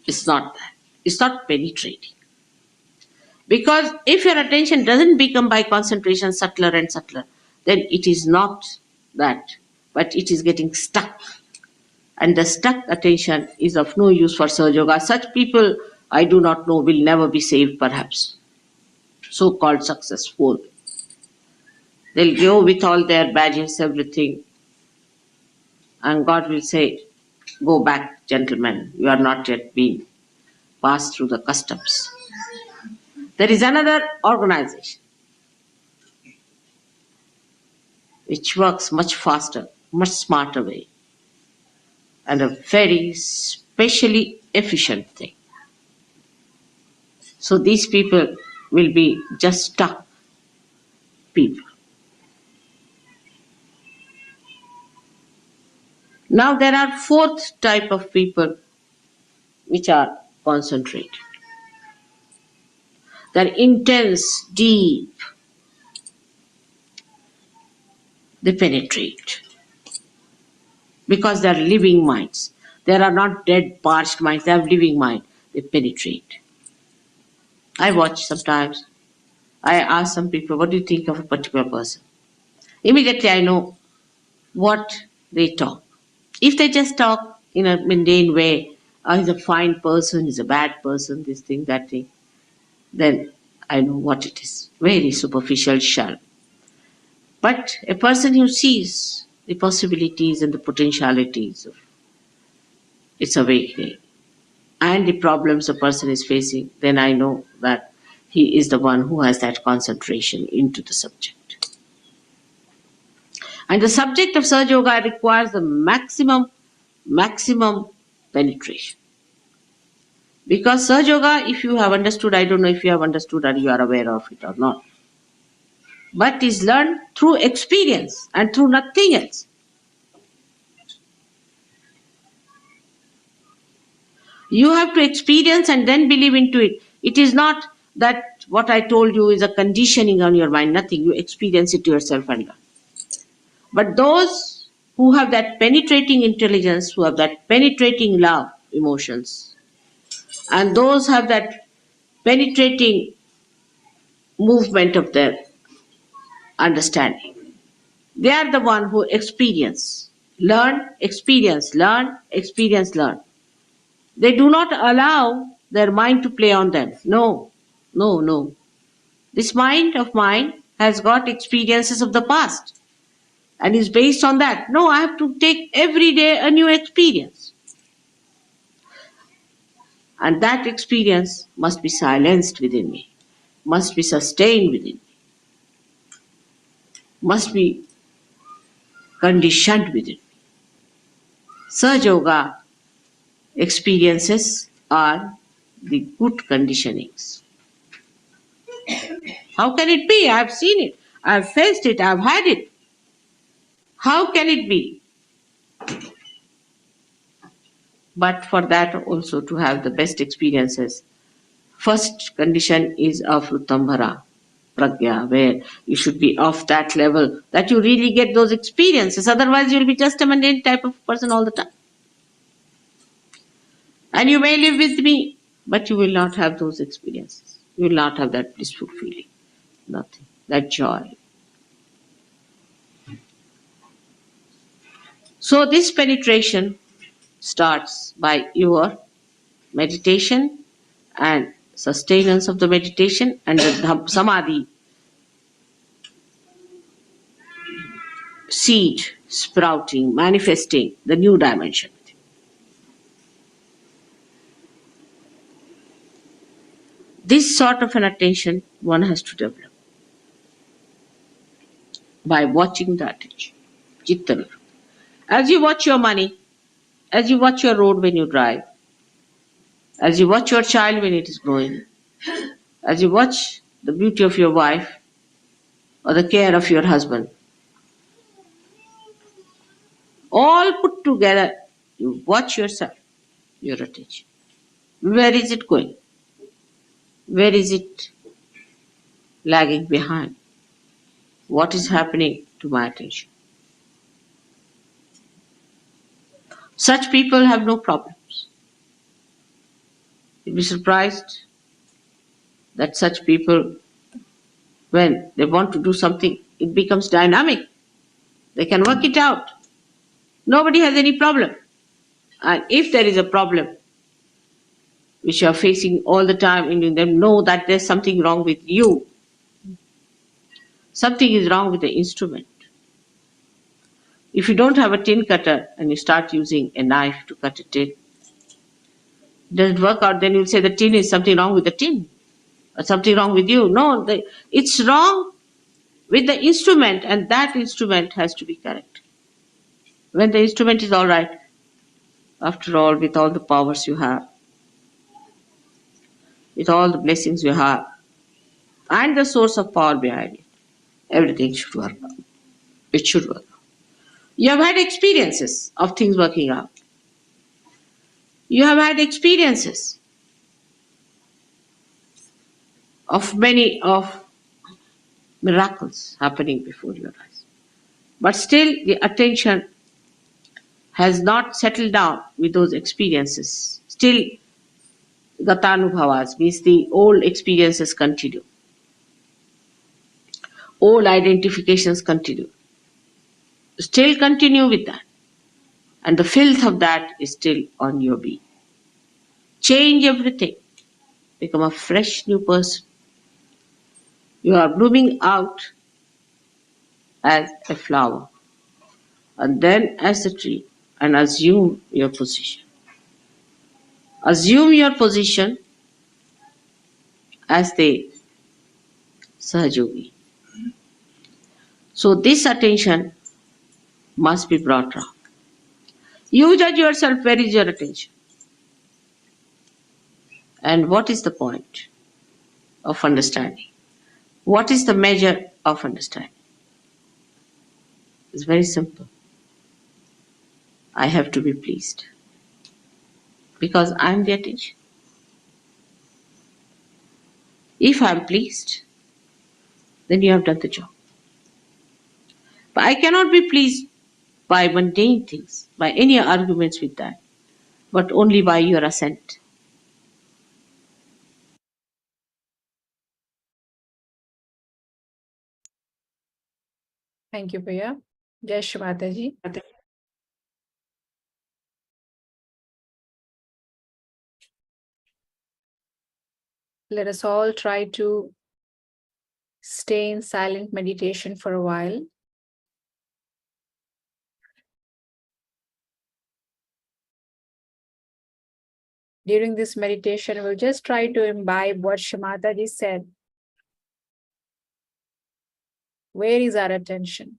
It's not that. It's not penetrating. Because if your attention doesn't become by concentration subtler and subtler, then it is not that, but it is getting stuck. And the stuck attention is of no use for Sahaja Yoga. Such people, I do not know, will never be saved perhaps. So-called successful. They'll go with all their badges, everything. And God will say, go back, gentlemen. You are not yet been passed through the customs. There is another organization which works much faster, much smarter way, and a very specially efficient thing. So these people will be just stuck people. Now there are fourth type of people which are concentrated. They're intense, deep. They penetrate. Because they are living minds. They are not dead, parched minds. They have living mind. They penetrate. I watch sometimes. I ask some people, what do you think of a particular person? Immediately I know what they talk. If they just talk in a mundane way, he's a fine person, he's a bad person, this thing, that thing, then I know what it is. Very superficial, shallow. But a person who sees the possibilities and the potentialities of its awakening and the problems a person is facing, then I know that he is the one who has that concentration into the subject. And the subject of Sahaja Yoga requires the maximum penetration. Because Sahaja Yoga, if you have understood, I don't know if you have understood or you are aware of it or not. but is learned through experience and through nothing else. You have to experience and then believe into it. It is not that what I told you is a conditioning on your mind, nothing. You experience it yourself and learn. But those who have that penetrating intelligence, who have that penetrating love emotions, and those have that penetrating movement of their understanding, they are the one who experience, learn, experience, learn, experience, learn. They do not allow their mind to play on them. No, no, no. This mind of mine has got experiences of the past and is based on that. No, I have to take every day a new experience. And that experience must be silenced within me, must be sustained within me, must be conditioned within me. Sahaja Yoga experiences are the good conditionings. How can it be? I have seen it. I have faced it. I have had it. How can it be? But for that also to have the best experiences, first condition is of Utambhara, Pragya, where you should be of that level that you really get those experiences. Otherwise, you will be just a mundane type of person all the time. And you may live with me, but you will not have those experiences. You will not have that blissful feeling. Nothing. That joy. So this penetration starts by your meditation and sustenance of the meditation and the samadhi seed sprouting, manifesting the new dimension. This sort of an attention one has to develop by watching the attention. Chittana. As you watch your money, as you watch your road when you drive, as you watch your child when it is growing, as you watch the beauty of your wife or the care of your husband, all put together, you watch yourself, your attention. Where is it going? Where is it lagging behind? What is happening to my attention? Such people have no problems. You'll be surprised that such people, when they want to do something, it becomes dynamic. They can work it out. Nobody has any problem. And if there is a problem which you are facing all the time, and them know that there's something wrong with you. Something is wrong with the instrument. If you don't have a tin cutter and you start using a knife to cut a tin, it doesn't work out, then you'll say the tin is something wrong with the tin or something wrong with you. No, it's wrong with the instrument, and that instrument has to be correct. When the instrument is all right, after all, with all the powers you have, with all the blessings you have, and the source of power behind it, everything should work out. It should work out. You have had experiences of things working out. You have had experiences of many of miracles happening before your eyes. But still the attention has not settled down with those experiences. Still Gatanubhavas means the old experiences continue. Old identifications continue. Still continue with that. And the filth of that is still on your being. Change everything. Become a fresh new person. You are blooming out as a flower and then as a tree, and assume your position. Assume your position as the Sahaja Yogi. So this attention must be brought around. You judge yourself, where is your attention? And what is the point of understanding? What is the measure of understanding? It's very simple. I have to be pleased because I'm the attention. If I'm pleased, then you have done the job. But I cannot be pleased by mundane things, by any arguments with that, but only by your assent. Thank you, Priya. Jai Shri Mataji. Let us all try to stay in silent meditation for a while. During this meditation, we'll just try to imbibe what Shri Mataji said. Where is our attention?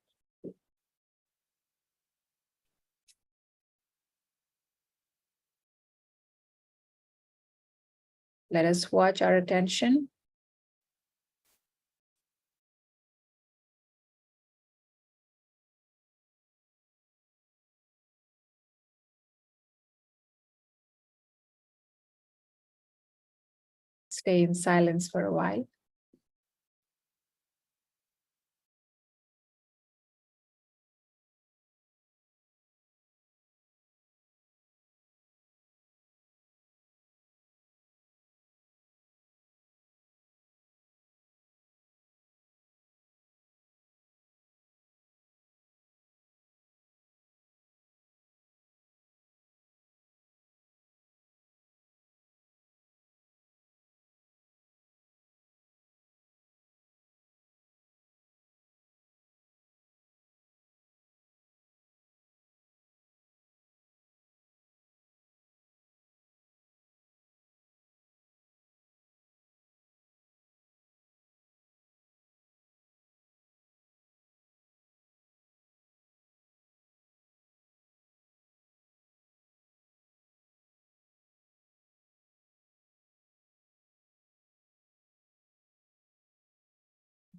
Let us watch our attention. Stay in silence for a while.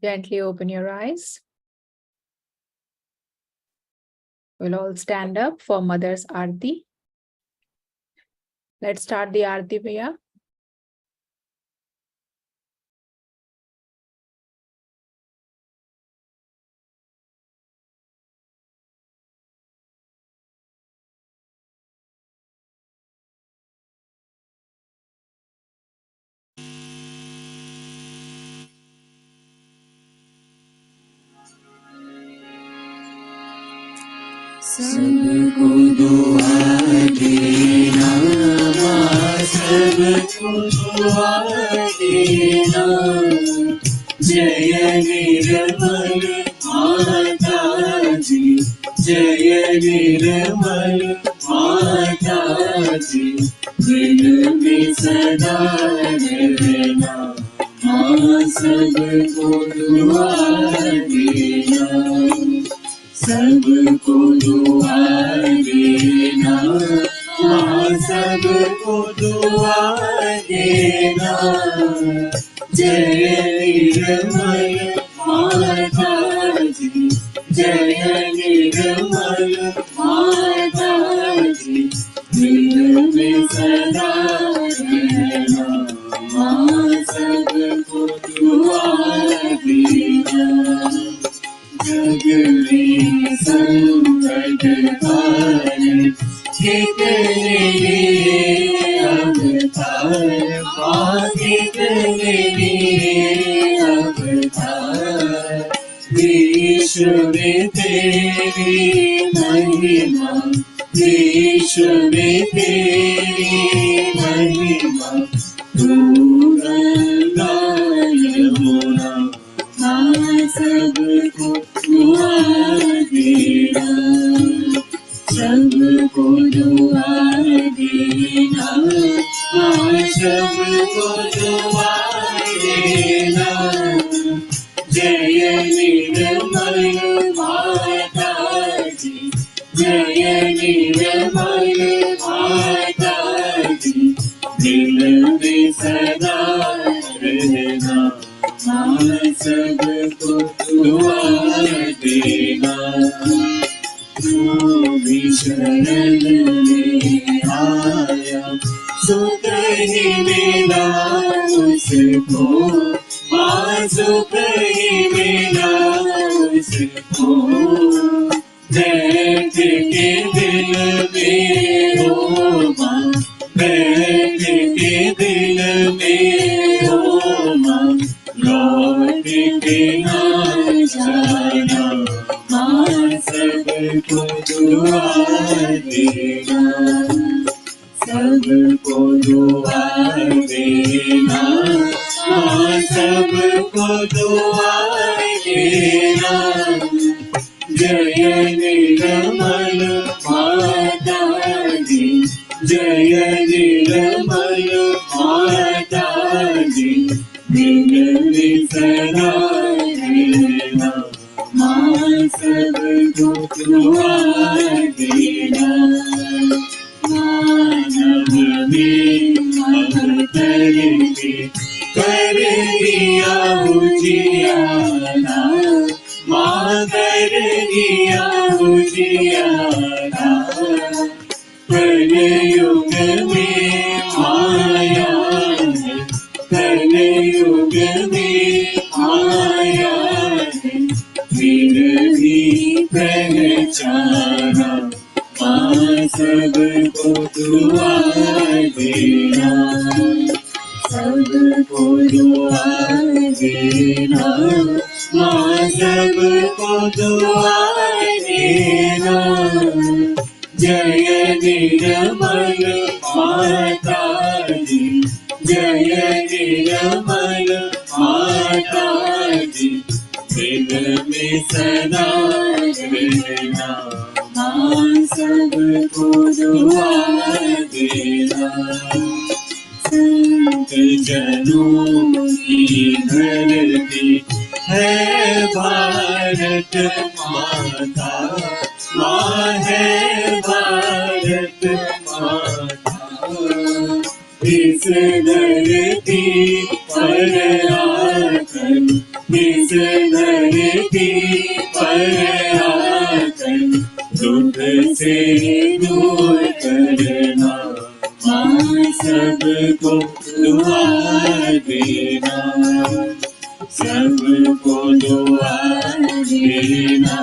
Gently open your eyes. We'll all stand up for Mother's Aarti. Let's start the Aarti, Priya. सबको दुआ देना माँ, सबको दुआ देना। जय निर्मल माता जी, जय निर्मल माता जी, दिल में सदा रहना माँ, सबको दुआ देना। सबको दुआ देना माँ, सबको दुआ देना। जय निर्मल माता जी, जय निर्मल माता जी, दिल में सदा रहना माँ, सबको दुआ देना। जग में संकट हारे कितने अवतार, माँ कितने अवतार। विश्व में तेरी महिमा, विश्व में तेरी महिमा। तू गंगा यमुना माँ, सबको दुआ देना। सबको दुआ देना माँ, सबको दुआ देना। जय निर्मल माता जी, जय निर्मल माता जी, दिल में सदा रहना माँ, सबको दुआ देना। जो भी शरण में आया सुख ही मिला उसको, माँ सुख ही मिला उसको। बैठ के दिल में हो माँ, बैठ के दिल में हो माँ, लौट के ना जाना। माँ सबको दुआ देना, सबको दुआ देना। माँ सबको दुआ देना। जय निर्मल माता दी, जय निर्मल माता दी, दिल में सदा रहना। माँ सबको दुआ देना। मानव में अवतर के कर दिया उजियारा, माँ कर दिया उजियारा। कलयुग में आया है, कलयुग में आया है, फिर भी पहचाना। माँ सबको दुआ देना, सबको दुआ देना। माँ सबको दुआ देना। जय निर्मल माता दी, जय निर्मल माता दी, दिल में सदा रहना। माँ सबको दुआ देना। संत जनों की धरती है भारत माता, माँ है भारत माता। इस धरती पर आकर, इस धरती पर आकर, दुख से दूर करना। माँ सबको दुआ देना, सबको दुआ देना।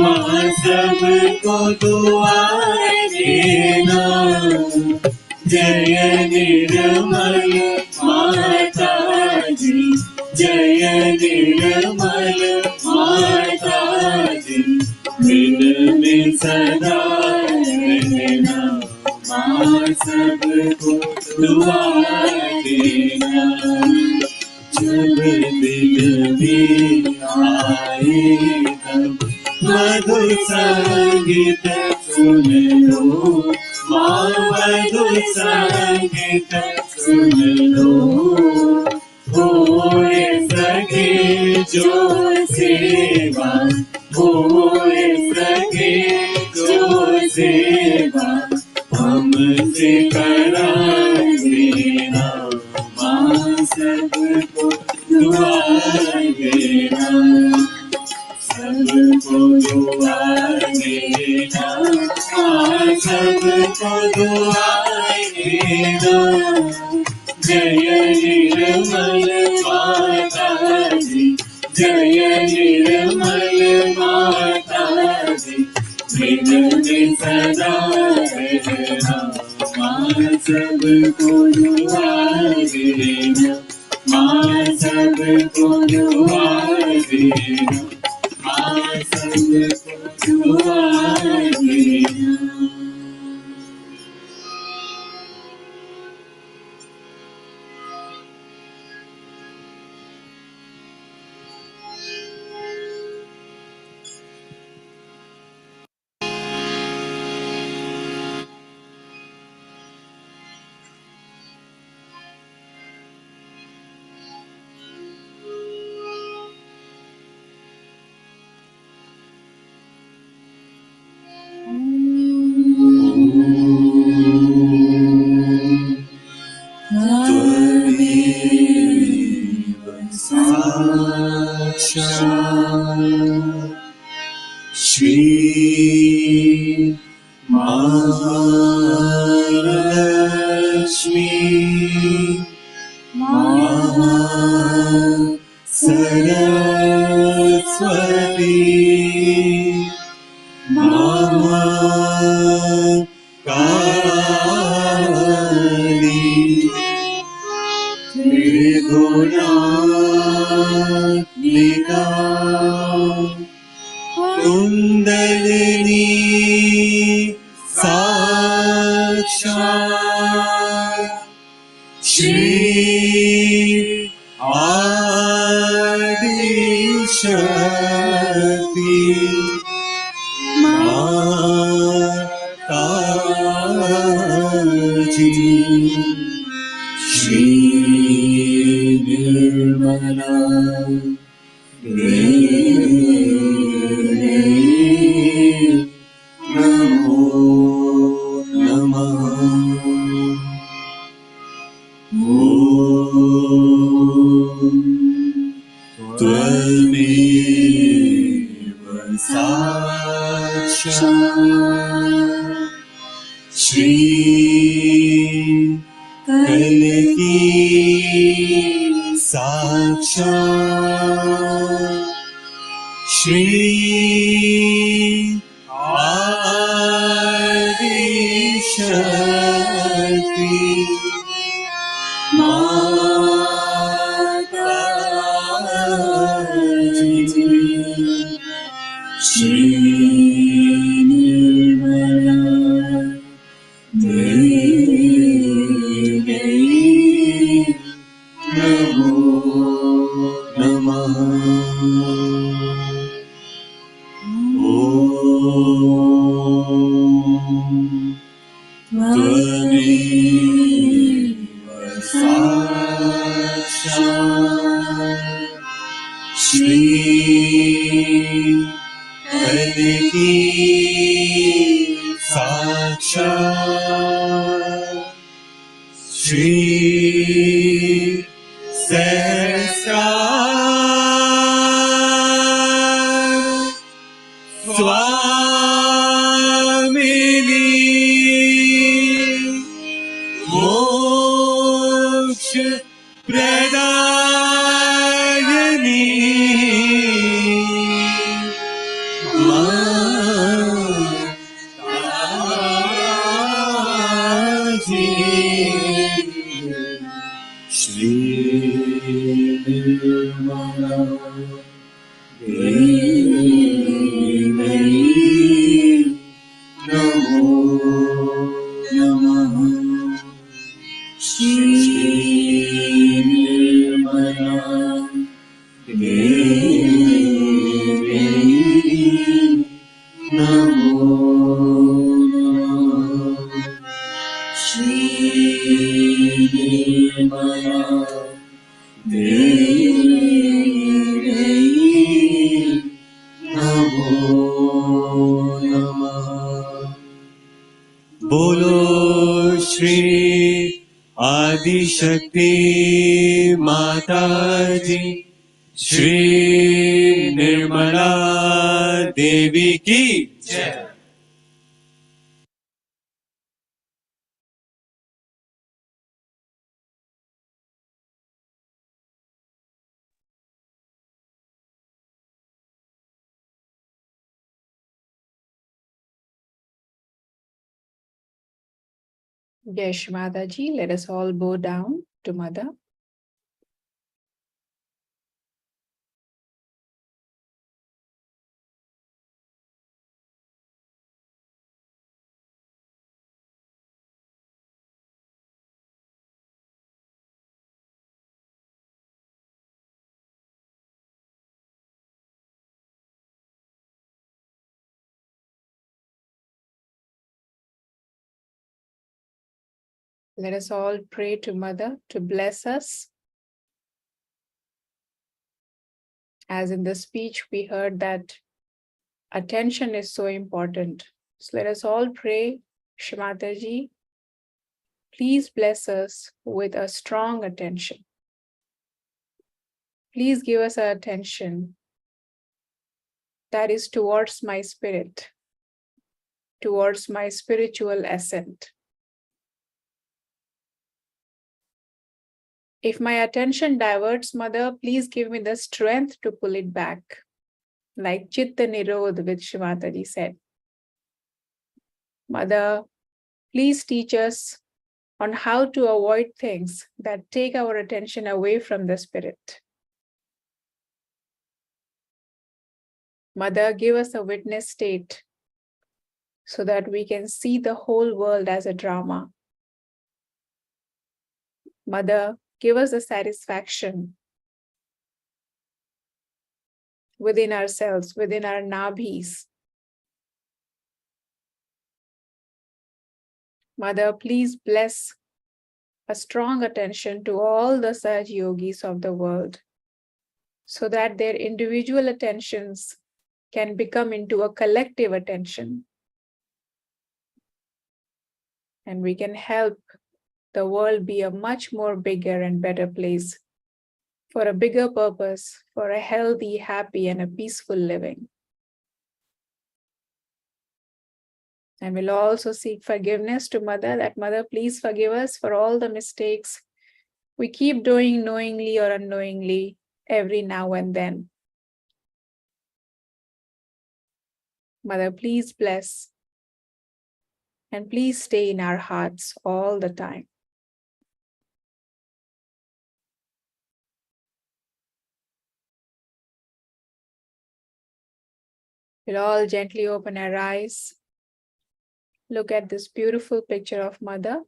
माँ सबको दुआ देना। जय निर्मल माता जी, जय निर्मल माता जी, दिल में सदा रहना। माँ सबको दुआ देना। जब दिल में आए तब मधुर संगीत सुन लो, माँ मधुर संगीत सुन लो। होए सके जो सेवा, होए सके जो सेवा, हमसे करा देना। माँ सबको दुआ देना, सबको दुआ देना। माँ सबको दुआ देना। जय निर्मल माता जी, जय निर्मल माता जी, दिल में सदा रहना। माँ सबको दुआ देना, माँ सबको दुआ देना, माँ सबको दुआ देना। Sakshat Shri Mahalakshmi Saraswati Mahakali Trigunanika Kundalini Sakshat Shri Adi Shakti Mataji Shri Nirmala Devi Namo Namah Om Tvameva Sakshat Shri Kalki Sakshat Shri Adi Shakti Mataji Shri Nirmala Devi Namo Namah Om Tvameva Sakshat Shri Kalki Sakshat Shri Sahasrar Swamini Moksha Pradayani Mataji Shri Nirmala Devi Namo Namah Shri Nirmala Devi Namo Namah Shri Nirmala Devi Namo Namah Bolo Shri Adi Shakti Mataji Shri Nirmala Devi Ki Jai. Jai Shri Mataji, let us all bow down to Mother. Let us all pray to Mother to bless us. As in the speech, we heard that attention is so important. So let us all pray, Shri Mataji, please bless us with a strong attention. please give us our attention that is towards my spirit, towards my spiritual ascent. If my attention diverts, Mother, please give me the strength to pull it back, like Chitta Nirodh, which Shri Mataji said. Mother, please teach us on how to avoid things that take our attention away from the spirit. Mother, give us a witness state so that we can see the whole world as a drama. Mother, give us a satisfaction within ourselves, within our nabhis. Mother, please bless a strong attention to all the Sahaja Yogis of the world so that their individual attentions can become into a collective attention. And we can help the world be a much more bigger and better place for a bigger purpose, for a healthy, happy, and a peaceful living. And we'll also seek forgiveness to Mother, that Mother, please forgive us for all the mistakes we keep doing knowingly or unknowingly every now and then. Mother, please bless and please stay in our hearts all the time. We'll all gently open our eyes. Look at this beautiful picture of Mother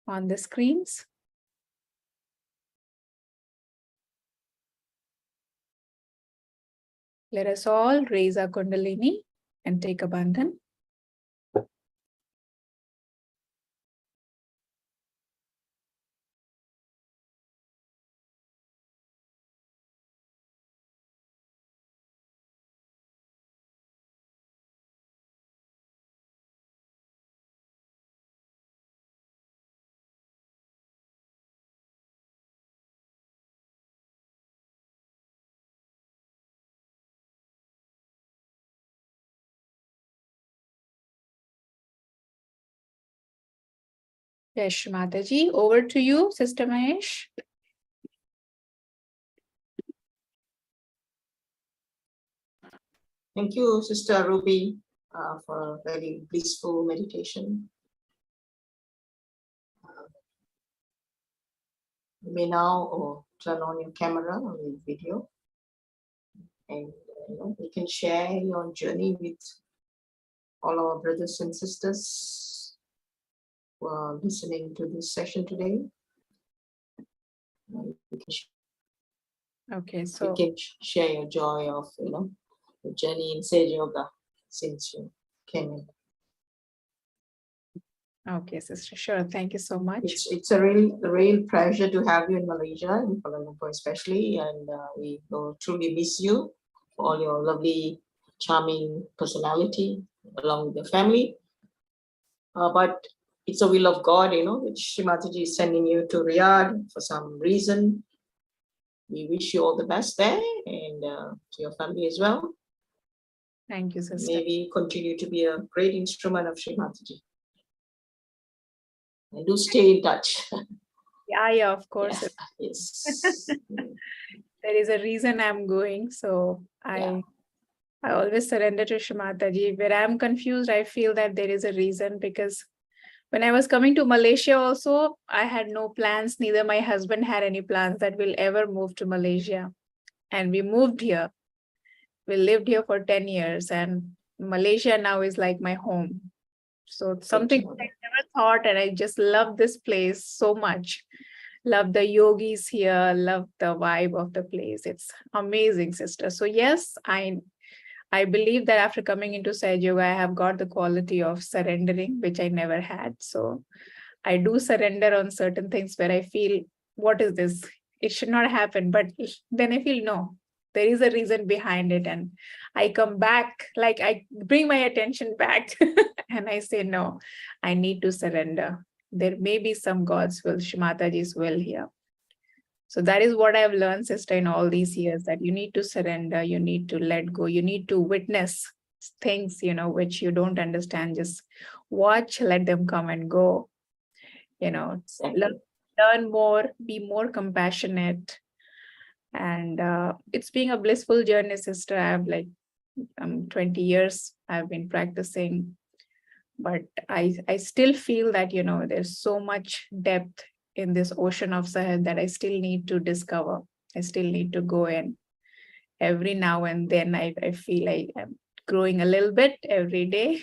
on the screens. Let us all raise our Kundalini and take a bandhan. Yes, Shri Mataji, over to you, Sister Mahesh. Thank you, Sister Ruby, for a very blissful meditation. You may now turn on your camera or your video, and you can share your journey with all our brothers and sisters who are listening to this session today. Okay, You so can share your joy of the journey in Sahaja Yoga since you came in. okay, Sister, sure. Thank you so much. It's a real pleasure to have you in Malaysia, in Kuala Lumpur especially, and we will truly miss you for all your lovely, charming personality along with your family. But it's a will of God, which Shri Mataji is sending you to Riyadh for some reason. We wish you all the best there, and to your family as well. Thank you, Sister. Maybe continue to be a great instrument of Shri Mataji. And do stay in touch. Yeah, of course. Yeah, yes. There is a reason I'm going, so I always surrender to Shri Mataji. Where I'm confused, I feel that there is a reason, because when I was coming to Malaysia also, I had no plans. Neither my husband had any plans that we'll ever move to Malaysia. And we moved here. We lived here for 10 years, and Malaysia now is like my home. So it's something I never thought, and I just love this place so much. Love the yogis here, love the vibe of the place. It's amazing, sister. So yes, I believe that after coming into Sahaja Yoga, I have got the quality of surrendering, which I never had. So I do surrender on certain things where I feel, what is this? It should not happen. But then I feel, no, there is a reason behind it. And I come back, like I bring my attention back and I say, no, I need to surrender. There may be some God's will, Shri Mataji's will here. So that is what I've learned, sister, in all these years, that you need to surrender, you need to let go, you need to witness things, which you don't understand. Just watch, let them come and go, learn, Exactly. learn more, be more compassionate. And it's been a blissful journey, sister. I have 20 years I've been practicing, but I still feel that, there's so much depth in this ocean of Sahaj that I still need to discover. I still need to go in. Every now and then I feel I'm growing a little bit every day.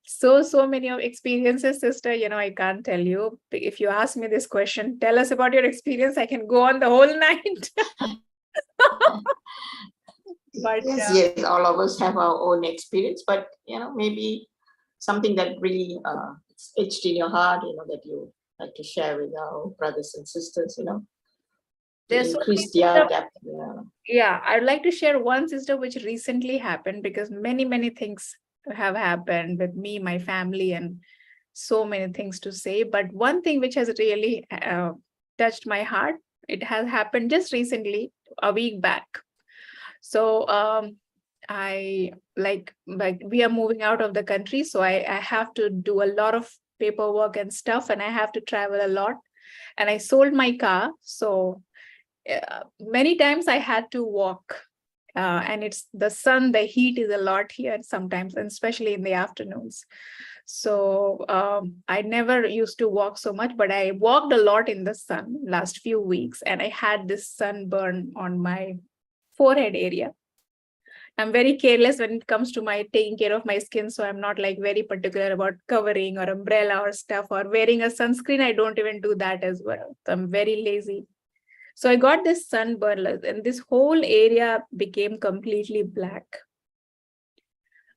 So many of experiences, sister, I can't tell you. If you ask me this question, tell us about your experience, I can go on the whole night. But Yes, all of us have our own experience, but maybe something that really it's etched in your heart, that you like to share with our brothers and sisters, to there's so increase many their stuff. depth. Yeah, I'd like to share one, sister, which recently happened, because many things have happened with me, my family, and so many things to say. But one thing which has really touched my heart, it has happened just recently, a week back. So I like we are moving out of the country, so I have to do a lot of paperwork and stuff, and I have to travel a lot. And I sold my car, so many times I had to walk. And it's the sun, the heat is a lot here sometimes, and especially in the afternoons. So I never used to walk so much, but I walked a lot in the sun last few weeks, and I had this sunburn on my forehead area. I'm very careless when it comes to my taking care of my skin, so I'm not very particular about covering or umbrella or stuff, or wearing a sunscreen. I don't even do that as well. So I'm very lazy. So I got this sunburn, and this whole area became completely black.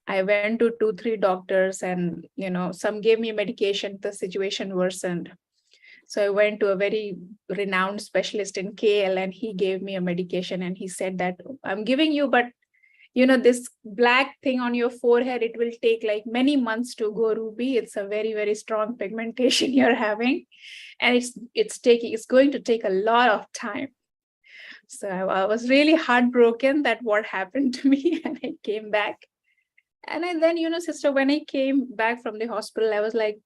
I went to 2-3 doctors, and some gave me medication. The situation worsened. So I went to a very renowned specialist in KL, and he gave me a medication, and he said that I'm giving you, but this black thing on your forehead, it will take many months to go, Ruby. It's a very strong pigmentation you're having, and it's going to take a lot of time. So I was really heartbroken that what happened to me, and I came back. And then, sister, when I came back from the hospital, I was like,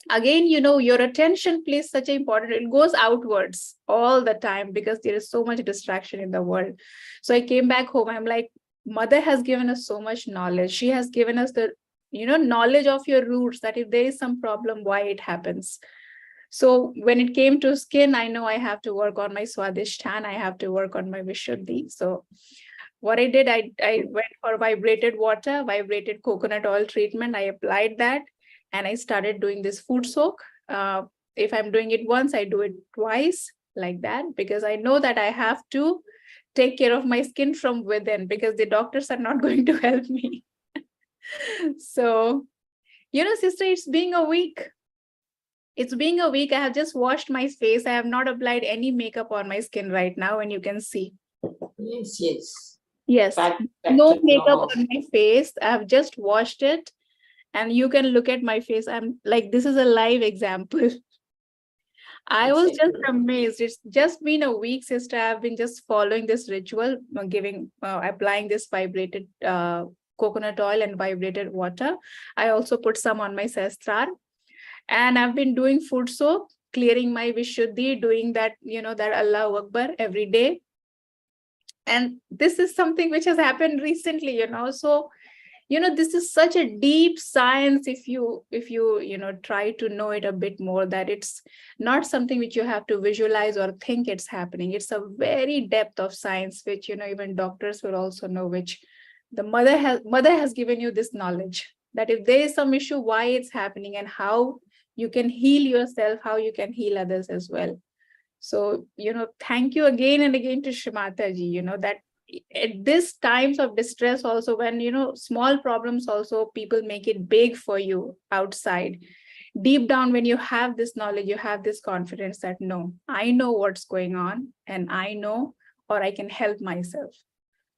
again, your attention plays such an important, it goes outwards all the time because there is so much distraction in the world. So I came back home. I'm like, Mother has given us so much knowledge. She has given us the, knowledge of your roots, that if there is some problem, why it happens. So when it came to skin, I know I have to work on my Swadhisthana. I have to work on my Vishuddhi. So what I did, I went for vibrated water, vibrated coconut oil treatment. I applied that, and I started doing this food soak. If I'm doing it once, I do it twice, like that, because I know that I have to take care of my skin from within, because the doctors are not going to help me. So, sister, it's been a week. It's been a week. I have just washed my face. I have not applied any makeup on my skin right now, and you can see. Yes. Back no makeup on my face. I have just washed it, and you can look at my face. I'm like, this is a live example. I was just amazed. It's just been a week, sister. I've been just following this ritual, applying this vibrated coconut oil and vibrated water. I also put some on my sestrar, and I've been doing food soak, clearing my Vishuddhi, doing that, that Allahu Akbar every day. And this is something which has happened recently, so this is such a deep science if you try to know it a bit more, that it's not something which you have to visualize or think it's happening. It's a very depth of science which even doctors will also know, which the mother has given you this knowledge, that if there is some issue, why it's happening, and how you can heal yourself, how you can heal others as well. So, thank you again and again to Shri Mataji, that at this times of distress also, when, small problems also, people make it big for you outside. Deep down, when you have this knowledge, you have this confidence that, no, I know what's going on, and I know, or I can help myself.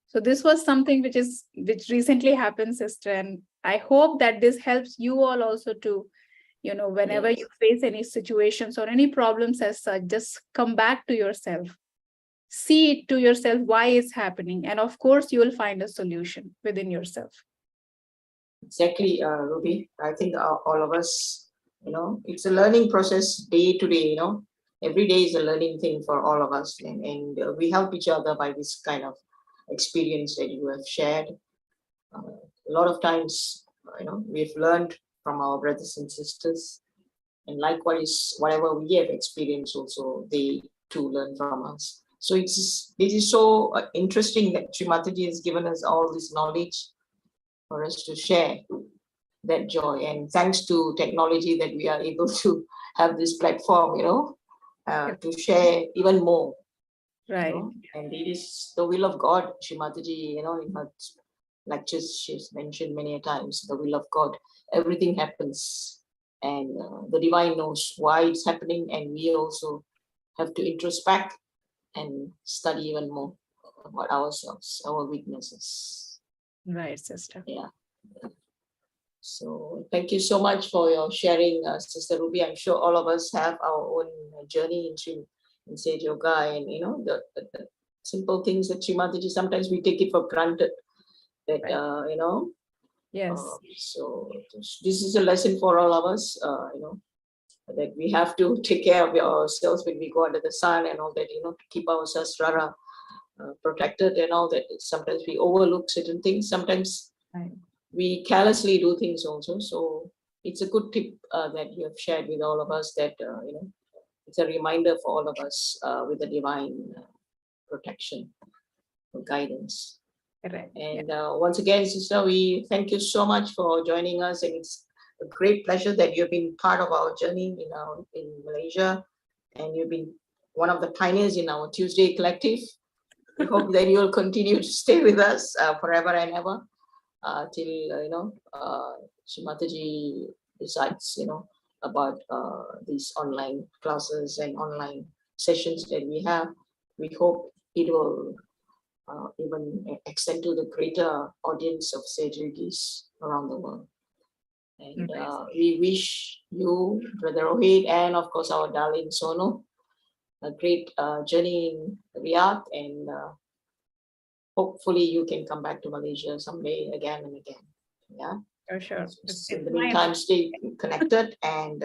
So this was something which recently happened, sister. And I hope that this helps you all also to, You know, whenever Yes. you face any situations or any problems as such, just come back to yourself. See it to yourself why it's happening. And of course, you will find a solution within yourself. Exactly, Ruby. I think all of us, it's a learning process day to day, every day is a learning thing for all of us. And we help each other by this kind of experience that you have shared. A lot of times, we've learned from our brothers and sisters. And likewise, whatever we have experienced also, they too learn from us. So this is so interesting that Shri Mataji has given us all this knowledge for us to share that joy. And thanks to technology that we are able to have this platform, to share even more. Right. And it is the will of God, Shri Mataji, in her lectures, she's mentioned many a times, the will of God. Everything happens. And the divine knows why it's happening. And we also have to introspect and study even more about ourselves, our weaknesses. Right, sister. Yeah. So thank you so much for your sharing, Sister Ruby. I'm sure all of us have our own journey in Sahaja Yoga, and the simple things that Shri Mataji, sometimes we take it for granted. That right. Yes. So this is a lesson for all of us. That we have to take care of ourselves when we go under the sun and all that. To keep ourselves rather protected and all that. Sometimes we overlook certain things. Sometimes we carelessly do things also. So it's a good tip that you have shared with all of us. That it's a reminder for all of us with the divine protection, guidance. Correct. And once again, sister, we thank you so much for joining us, and it's a great pleasure that you've been part of our journey in Malaysia, and you've been one of the pioneers in our Tuesday collective. We hope that you'll continue to stay with us forever and ever till Shri Mataji decides about these online classes and online sessions that we have. We hope it will even extend to the greater audience of Sage Yogis around the world. And we wish you, Brother Rohit, and of course our darling Sonu, a great journey in Riyadh, and hopefully you can come back to Malaysia someday again and again. Yeah. For sure. So in the meantime, stay connected, and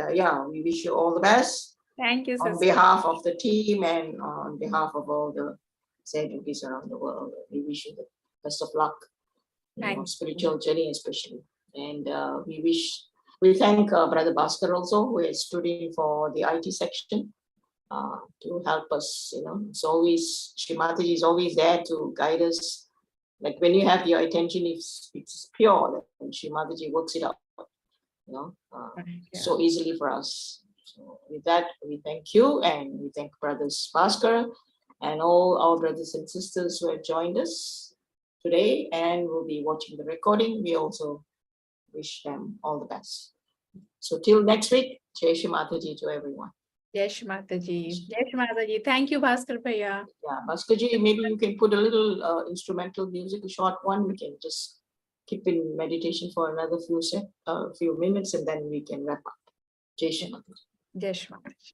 we wish you all the best. Thank you, sister. On behalf of the team and on behalf of all the Sage Yogis around the world, we wish you the best of luck in your spiritual journey, especially. And we thank Brother Bhaskar also, who is stood in for the IT section to help us. It's always, Shri Mataji is always there to guide us. Like when you have your attention, if it's pure, then Shri Mataji works it out, so easily for us. So with that, we thank you, and we thank Brothers Bhaskar and all our brothers and sisters who have joined us today and will be watching the recording. We also wish them all the best. So till next week, Jai Shri Mataji to everyone. Jai Shri Mataji. Jai Shri Mataji. Thank you, Bhaskar Bhaiya. Yeah, Bhaskarji, maybe you can put a little instrumental music, a short one. We can just keep in meditation for another few minutes, and then we can wrap up. Jai Shri Mataji. Jai Shri Mataji.